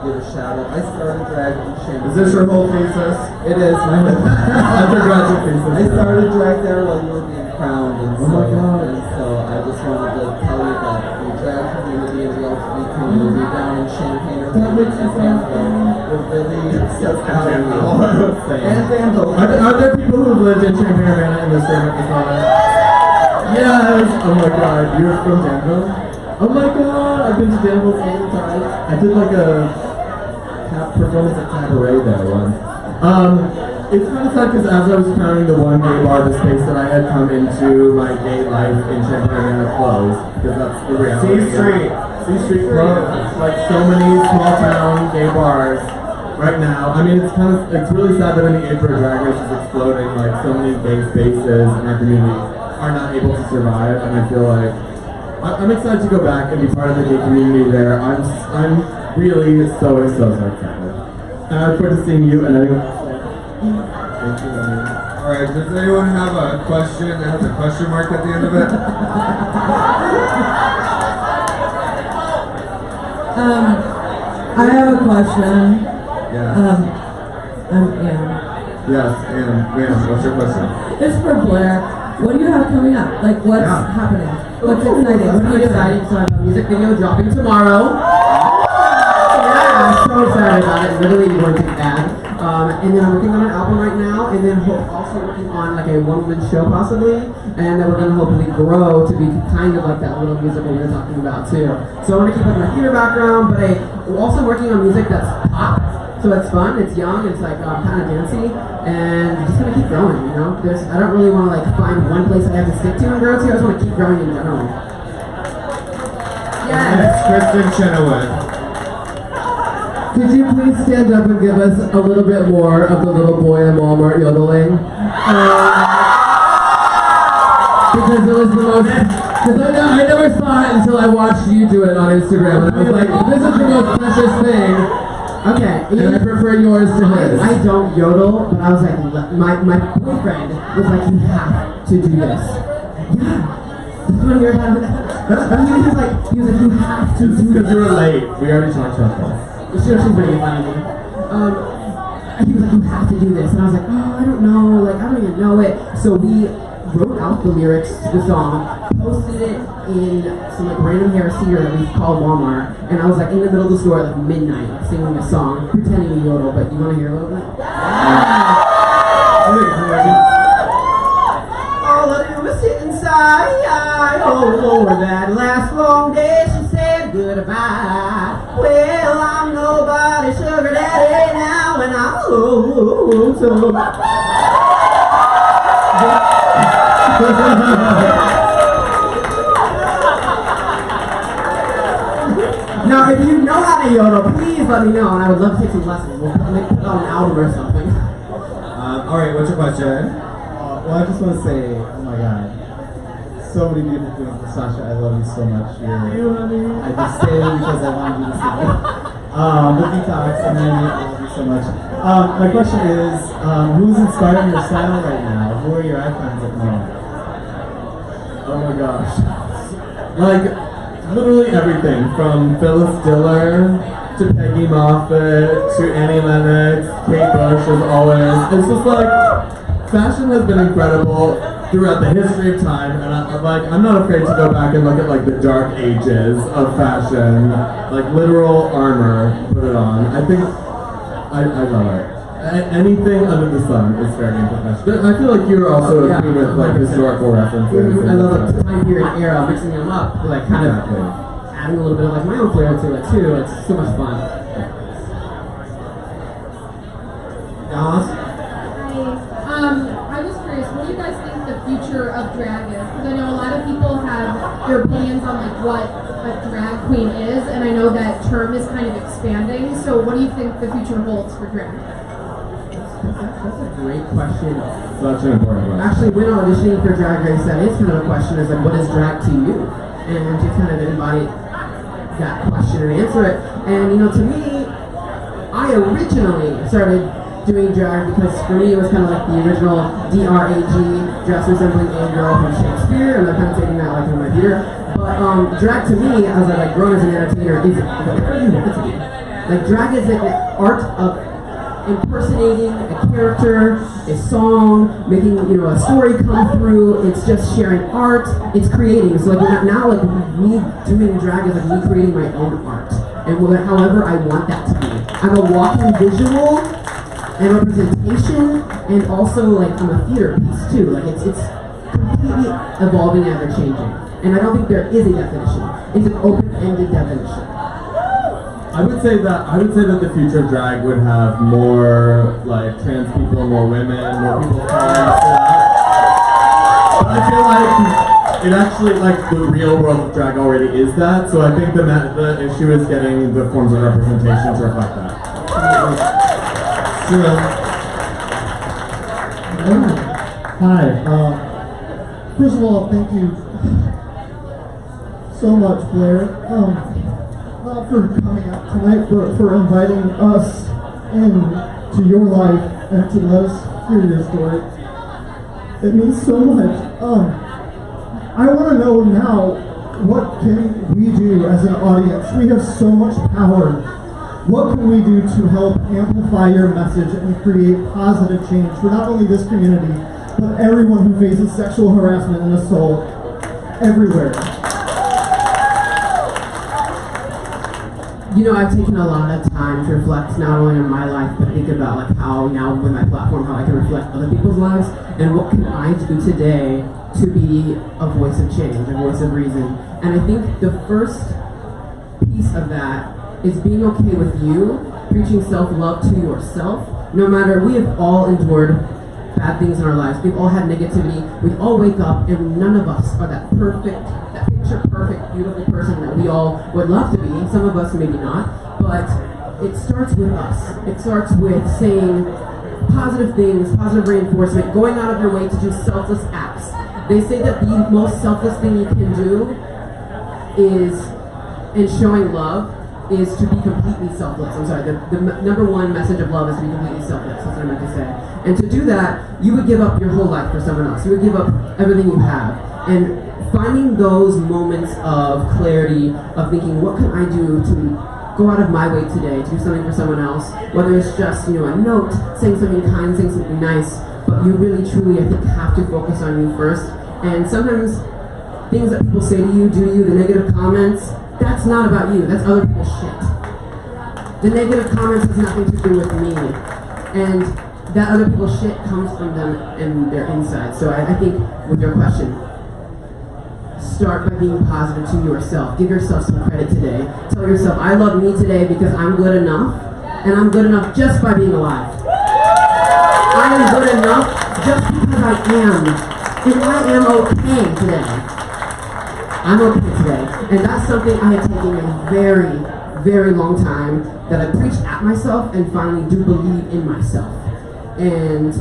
give a shout out. I started drag in Champaign. Is this your whole thesis? It is my whole Undergraduate thesis. I started drag there while you were being crowned, and so, and so I just wanted to tell you that the drag community and the LGBT community down in Champaign and we're really so proud of you. And Vandal. Are there people who lived in Champaign Urbana in this room at this moment? Yes! Oh my god, you're from Danville? Oh my god, I've been to Danville so many times. I did like a performance at Cabaret there once. It's kind of sad because as I was crowning the one gay bar, the space that I had come into my gay life in Champaign Urbana closed, because that's the reality. C Street closed. Like so many small town gay bars right now. I mean, it's really sad that when the intro drag race is exploding, like so many gay spaces in our community are not able to survive, and I feel like I'm excited to go back and be part of the gay community there. I'm really so excited. And I look forward to seeing you and anyone else. Thank you. Alright, does anyone have a question that has a question mark at the end of it? I have a question. Yeah. I'm Anne. Yes, and what's your question? It's for Blair. What do you have coming up? Like, what's happening? What's exciting? What are you exciting? So I have a music video dropping tomorrow. Yeah, I'm so excited about it. Literally going to bad. And then I'm working on an album right now, and then also working on like a one-woman show possibly, and then we're gonna hopefully grow to be kind of like that little musical we were talking about too. So I want to keep up my theater background, but we're also working on music that's pop. So it's fun, it's young, it's like kind of dancey, and just gonna keep growing. You know, I don't really want to like find one place I have to stick to and grow to. I just want to keep growing in general. Yes, Kristen Chenoweth. Could you please stand up and give us a little bit more of the little boy in Walmart yodeling? Because it was the most. Because I never saw it until I watched you do it on Instagram, and I was like, this is the most precious thing. Okay, and I prefer yours to his. I don't yodel, but I was like, my boyfriend was like, you have to do this. Yeah. You want to hear about it? He was like, you have to do this. Because you were late. We already talked about this. She's really funny. He was like, you have to do this. And I was like, oh, I don't know. Like, I don't even know it. So we wrote out the lyrics to the song, posted it in some like random hair seer that we call Walmart, and I was like in the middle of the store at like midnight singing a song, pretending to yodel. But you want to hear a little bit? All of you were sitting inside, over that last long day she said goodbye. Well, I'm nobody's sugar daddy now, and I'm so. Now, if you know how to yodel, please let me know, and I would love to take some lessons. We'll put it on an album or something. All right, what's your question? Well, I just want to say, oh my god, so many beautiful things. Sasha, I love you so much. I just say it because I wanted you to see it. The detox, and then I love you so much. My question is, who's inspiring your style right now? Who are your icons at the moment? Oh my gosh. Like, literally everything from Phyllis Diller to Peggy Moffat to Annie Lennox, Kate Bush as always. It's just like, fashion has been incredible throughout the history of time, and I'm not afraid to go back and look at like the dark ages of fashion, like literal armor, put it on. I think, I love it. Anything under the sun is fair game for fashion. I feel like you're also a queen with like historical references. I love the time period era, mixing them up, like kind of adding a little bit of like my own flair to it too. It's so much fun. Dallas? I was curious, what do you guys think the future of drag is? Because I know a lot of people have their opinions on like what a drag queen is, and I know that term is kind of expanding. So what do you think the future holds for drag? That's a great question. Such an important question. Actually, when auditioning for Drag Race, that is kind of a question. Is like, what is drag to you? And to kind of embody that question and answer it. And you know, to me, I originally started doing drag because for me it was kind of like the original DRAG, dress resembling a girl from Shakespeare, and I'm kind of taking that like in my theater. But drag to me, as I like grown as an entertainer, is whatever you want it to be. Like drag is an art of impersonating a character, a song, making a story come through. It's just sharing art. It's creating. So like now, like me doing drag is like me creating my own art, and however I want that to be. I'm a walking visual and representation, and also like I'm a theater piece too. Like it's completely evolving and ever changing. And I don't think there is a definition. It's an open-ended definition. I would say that the future of drag would have more like trans people, more women, more people of color. But I feel like it actually like the real world of drag already is that. So I think the issue is getting the forms of representation to reflect that. Hi. First of all, thank you so much, Blair. Not for coming out tonight, but for inviting us into your life and to let us hear your story. It means so much. I want to know now, what can we do as an audience? We have so much power. What can we do to help amplify your message and create positive change for not only this community, but everyone who faces sexual harassment and assault everywhere? You know, I've taken a lot of time to reflect not only on my life, but think about like how now with my platform, how I can reflect other people's lives, and what can I do today to be a voice of change, a voice of reason. And I think the first piece of that is being okay with you, preaching self-love to yourself. No matter, we have all endured bad things in our lives. We've all had negativity. We all wake up and none of us are that perfect, that picture perfect, beautiful person that we all would love to be. Some of us maybe not, but it starts with us. It starts with saying positive things, positive reinforcement, going out of your way to do selfless acts. They say that the most selfless thing you can do is, in showing love, is to be completely selfless. I'm sorry, the number one message of love is to be completely selfless, that's what I meant to say. And to do that, you would give up your whole life for someone else. You would give up everything you have. And finding those moments of clarity, of thinking, what can I do to go out of my way today to do something for someone else, whether it's just, a note, saying something kind, saying something nice, but you really, truly, I think, have to focus on you first. And sometimes things that people say to you, do to you, the negative comments, that's not about you. That's other people's shit. The negative comments has nothing to do with me. And that other people's shit comes from them and their inside. So I think with your question, start by being positive to yourself. Give yourself some credit today. Tell yourself, I love me today because I'm good enough. And I'm good enough just by being alive. I am good enough just because I am. And I am okay today. I'm okay today. And that's something I have taken a very, very long time that I preached at myself and finally do believe in myself. And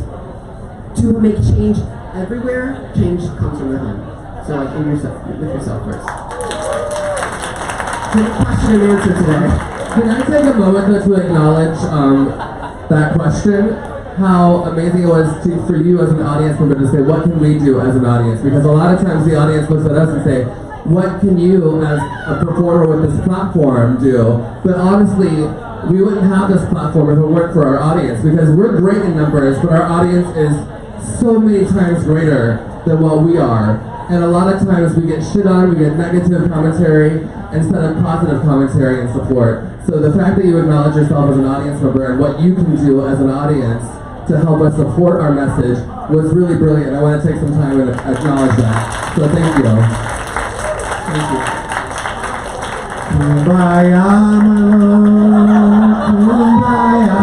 to make change everywhere, change comes from within. So like in yourself, with yourself first. Good question and answer today. Can I take a moment to acknowledge that question? How amazing it was for you as an audience member to say, what can we do as an audience? Because a lot of times the audience looks at us and say, what can you as a performer with this platform do? But honestly, we wouldn't have this platform if it weren't for our audience, because we're great in numbers, but our audience is so many times greater than what we are. And a lot of times we get shit on, we get negative commentary instead of positive commentary and support. So the fact that you acknowledge yourself as an audience member and what you can do as an audience to help us support our message was really brilliant. I want to take some time and acknowledge that. So thank you. Thank you. Kumbaya, my love, kumbaya.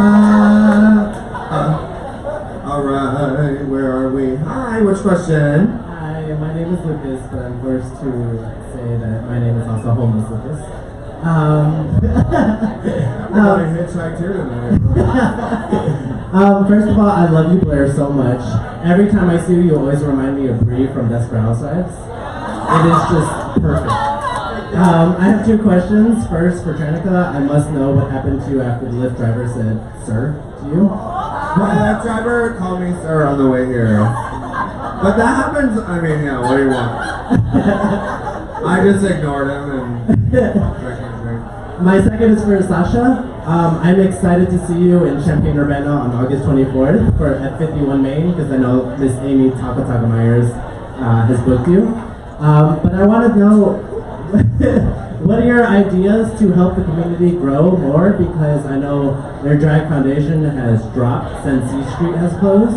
Alright, where are we? Hi, which question? Hi, my name is Lucas, but I'm forced to say that my name is also homeless Lucas. I hitchhiked here tonight. First of all, I love you, Blair, so much. Every time I see you, you always remind me of Bree from Desperate Housewives. It is just perfect. I have two questions. First, for Tranica, I must know what happened to you after the Lyft driver said, sir, to you. That driver called me sir on the way here. But that happens, I mean, yeah, what do you want? I just ignored him and... My second is for Sasha. I'm excited to see you in Champaign-Urbana on August 24th at 51 Main, because I know Miss Amy Taka Myers has booked you. But I want to know, what are your ideas to help the community grow more? Because I know their drag foundation has dropped since C Street has closed,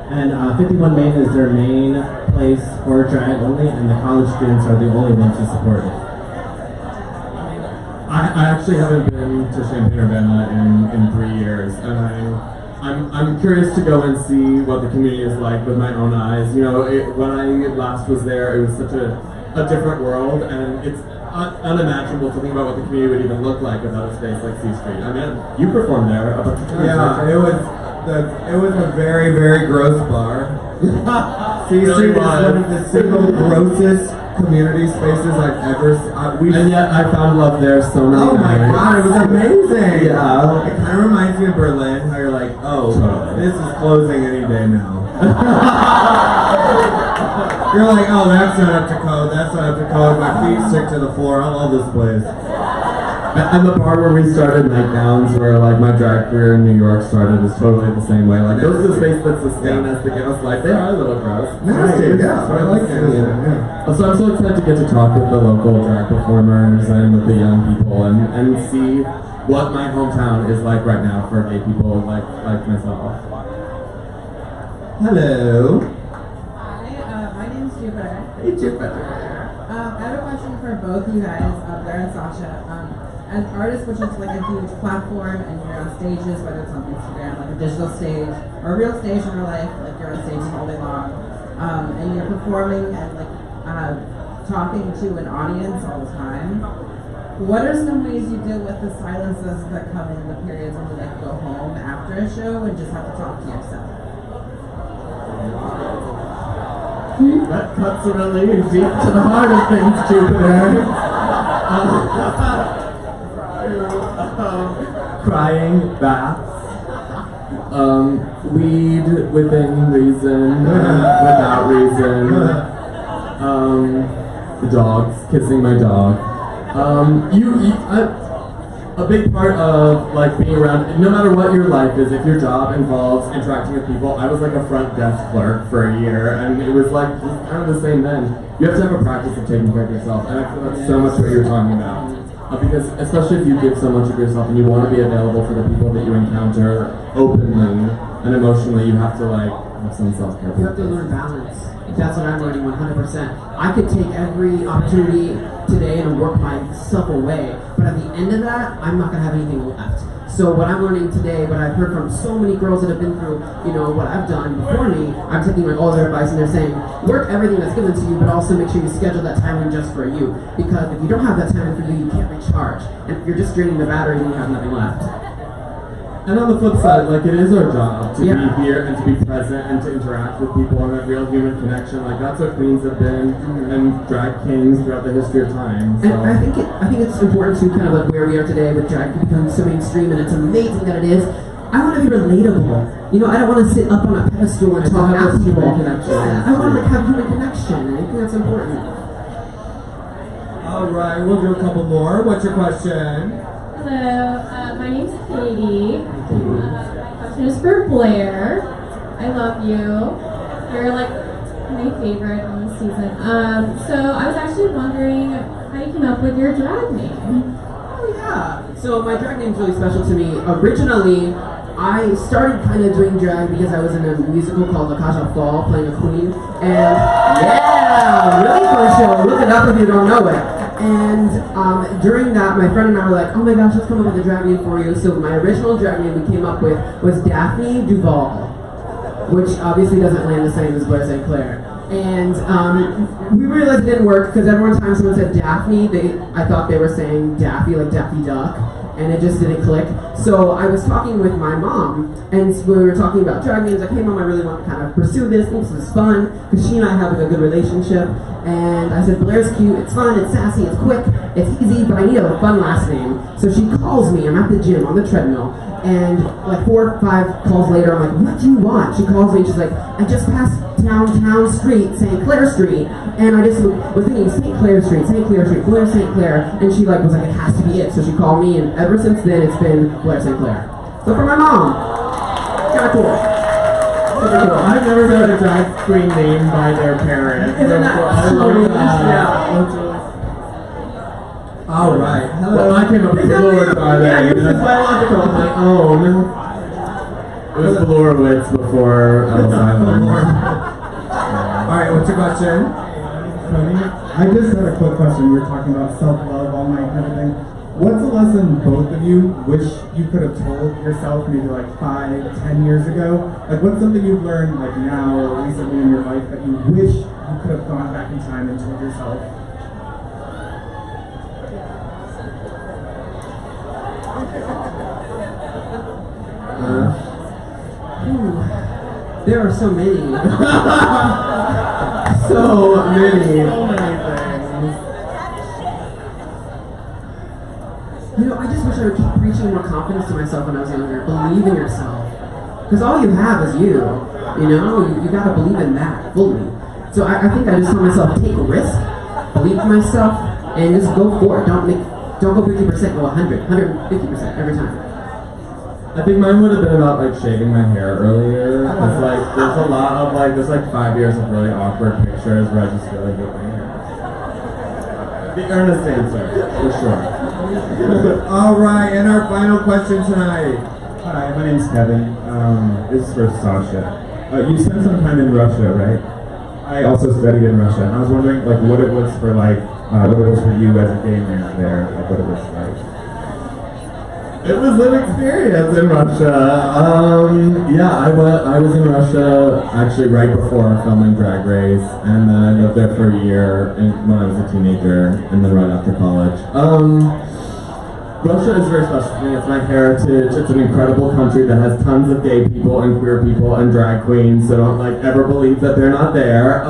and 51 Main is their main place for drag only, and the college students are the only ones who support it. I actually haven't been to Champaign-Urbana in 3 years, and I'm curious to go and see what the community is like with my own eyes. You know, when I last was there, it was such a different world, and it's unimaginable to think about what the community would even look like without a space like C Street. I mean, you performed there a bunch of times. Yeah, it was a very, very gross bar. C Street is one of the single grossest community spaces I've ever seen. And yet I found love there so many times. Oh my god, it was amazing! Yeah. It kind of reminds me of Berlin, how you're like, oh, this is closing any day now. You're like, oh, that's not up to code, that's not up to code, my feet stick to the floor, I love this place. And the bar where we started Nightgowns, where like my drag career in New York started, is totally the same way. Like those are the spaces that sustain us, that give us life. They are a little gross. Nasty, yeah. I like it. Yeah. So I'm so excited to get to talk with the local drag performers and with the young people and see what my hometown is like right now for gay people like myself. Hello. Hi, my name's Jupiter. Hey, Jupiter. I have a question for both you guys, Blair and Sasha. As artists, which is like a huge platform, and you're on stages, whether it's on Instagram, like a digital stage, or a real stage in real life, like you're on stages all day long, and you're performing and like talking to an audience all the time. What are some ways you deal with the silences that come in the periods when you like go home after a show and just have to talk to yourself? That cuts really deep to the heart of things, Jupiter. Crying, baths, weed within reason, without reason, the dogs, kissing my dog. a big part of like being around, no matter what your life is, if your job involves interacting with people, I was like a front desk clerk for a year, and it was like kind of the same then. You have to have a practice of taking care of yourself, and I feel that's so much what you're talking about. Because especially if you give so much of yourself and you want to be available for the people that you encounter openly and emotionally, you have to like have some self-care. You have to learn balance. That's what I'm learning 100%. I could take every opportunity today and work myself away, but at the end of that, I'm not going to have anything left. So what I'm learning today, what I've heard from so many girls that have been through, you know, what I've done before me, I'm taking like all their advice and they're saying, work everything that's given to you, but also make sure you schedule that time in just for you. Because if you don't have that time in for you, you can't recharge. And if you're just draining the battery, then you have nothing left. And on the flip side, like it is our job to be here and to be present and to interact with people and have real human connection. Like that's what queens have been and drag kings throughout the history of time. So. And I think it's important to kind of like where we are today with drag becoming so mainstream, and it's amazing that it is. I want to be relatable. You know, I don't want to sit up on a pedestal and talk about people. I want to like have human connection, and I think that's important. All right, we'll do a couple more. What's your question? Hello, my name's Katie. My question is for Blair. I love you. You're like my favorite on this season. So I was actually wondering how you came up with your drag name. Oh yeah. So my drag name's really special to me. Originally, I started kind of doing drag because I was in a musical called La Cage aux Folles, playing a queen. And yeah, really fun show. Look it up if you don't know it. And during that, my friend and I were like, oh my gosh, let's come up with a drag name for you. So my original drag name we came up with was Daphne Duval, which obviously doesn't land the same as Blair St. Clair. And we realized it didn't work because every time someone said Daphne, I thought they were saying Daffy, like Daffy Duck, and it just didn't click. So I was talking with my mom, and we were talking about drag names. Like, hey mom, I really want to kind of pursue this. This is fun, because she and I have like a good relationship. And I said, Blair's cute, it's fun, it's sassy, it's quick, it's easy, but I need a fun last name. So she calls me, I'm at the gym, on the treadmill, and like 4 or 5 calls later, I'm like, what do you want? She calls me, she's like, I just passed town street, St. Clair Street, and I just was thinking, St. Clair Street, Blair St. Clair, and she like was like, it has to be it. So she called me, and ever since then, it's been Blair St. Clair. So for my mom, kinda cool. I've never heard a drag queen named by their parents. Isn't that so All right. Hello. Well, I came up with Velour and Blair. Yeah, yours is biological on my own. It was Velourowitz before Ellis Island. All right, what's your question? I just had a quick question. We were talking about self-love all night and everything. What's a lesson both of you wish you could have told yourself maybe like 5, 10 years ago? Like what's something you've learned like now or recently in your life that you wish you could have gone back in time and told yourself? There are so many. So many things. You know, I just wish I would keep preaching more confidence to myself when I was younger. Believe in yourself. Because all you have is you. You know, you gotta believe in that fully. So I think I just tell myself, take a risk, believe in myself, and just go for it. Don't go 50%, go 100, 150% every time. I think mine would have been about like shaving my hair earlier. Cause like there's a lot of like there's like 5 years of really awkward pictures where I just really hate my hair. The earnest answer, for sure. All right, and our final question tonight. Hi, my name's Kevin. This is for Sasha. You spent some time in Russia, right? I also studied in Russia, and I was wondering like what it was for like what it was for you as a gay man there, like what it was like. It was an experience in Russia. Yeah, I was in Russia actually right before filming Drag Race, and then I lived there for a year when I was a teenager, and then right after college. Russia is very special to me. It's my heritage. It's an incredible country that has tons of gay people and queer people and drag queens, so don't like ever believe that they're not there.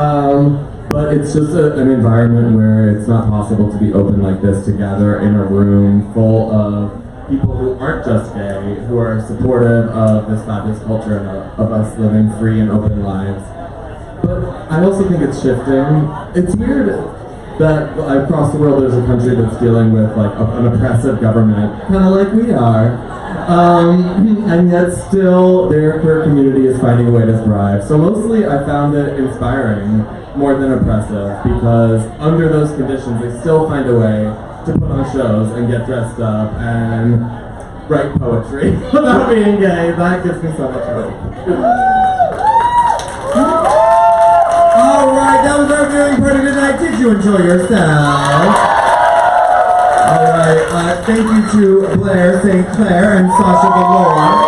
But it's just an environment where it's not possible to be open like this together in a room full of people who aren't just gay, who are supportive of this fabulous culture and of us living free and open lives. But I also think it's shifting. It's weird. that across the world there's a country that's dealing with like an oppressive government, kind of like we are. And yet still their queer community is finding a way to thrive. So mostly I found it inspiring more than oppressive, because under those conditions they still find a way to put on shows and get dressed up and write poetry without being gay. That gives me so much hope. Alright, that was our viewing party tonight. Did you enjoy yourself? Alright, thank you to Blair, St. Clair, and Sasha Velour.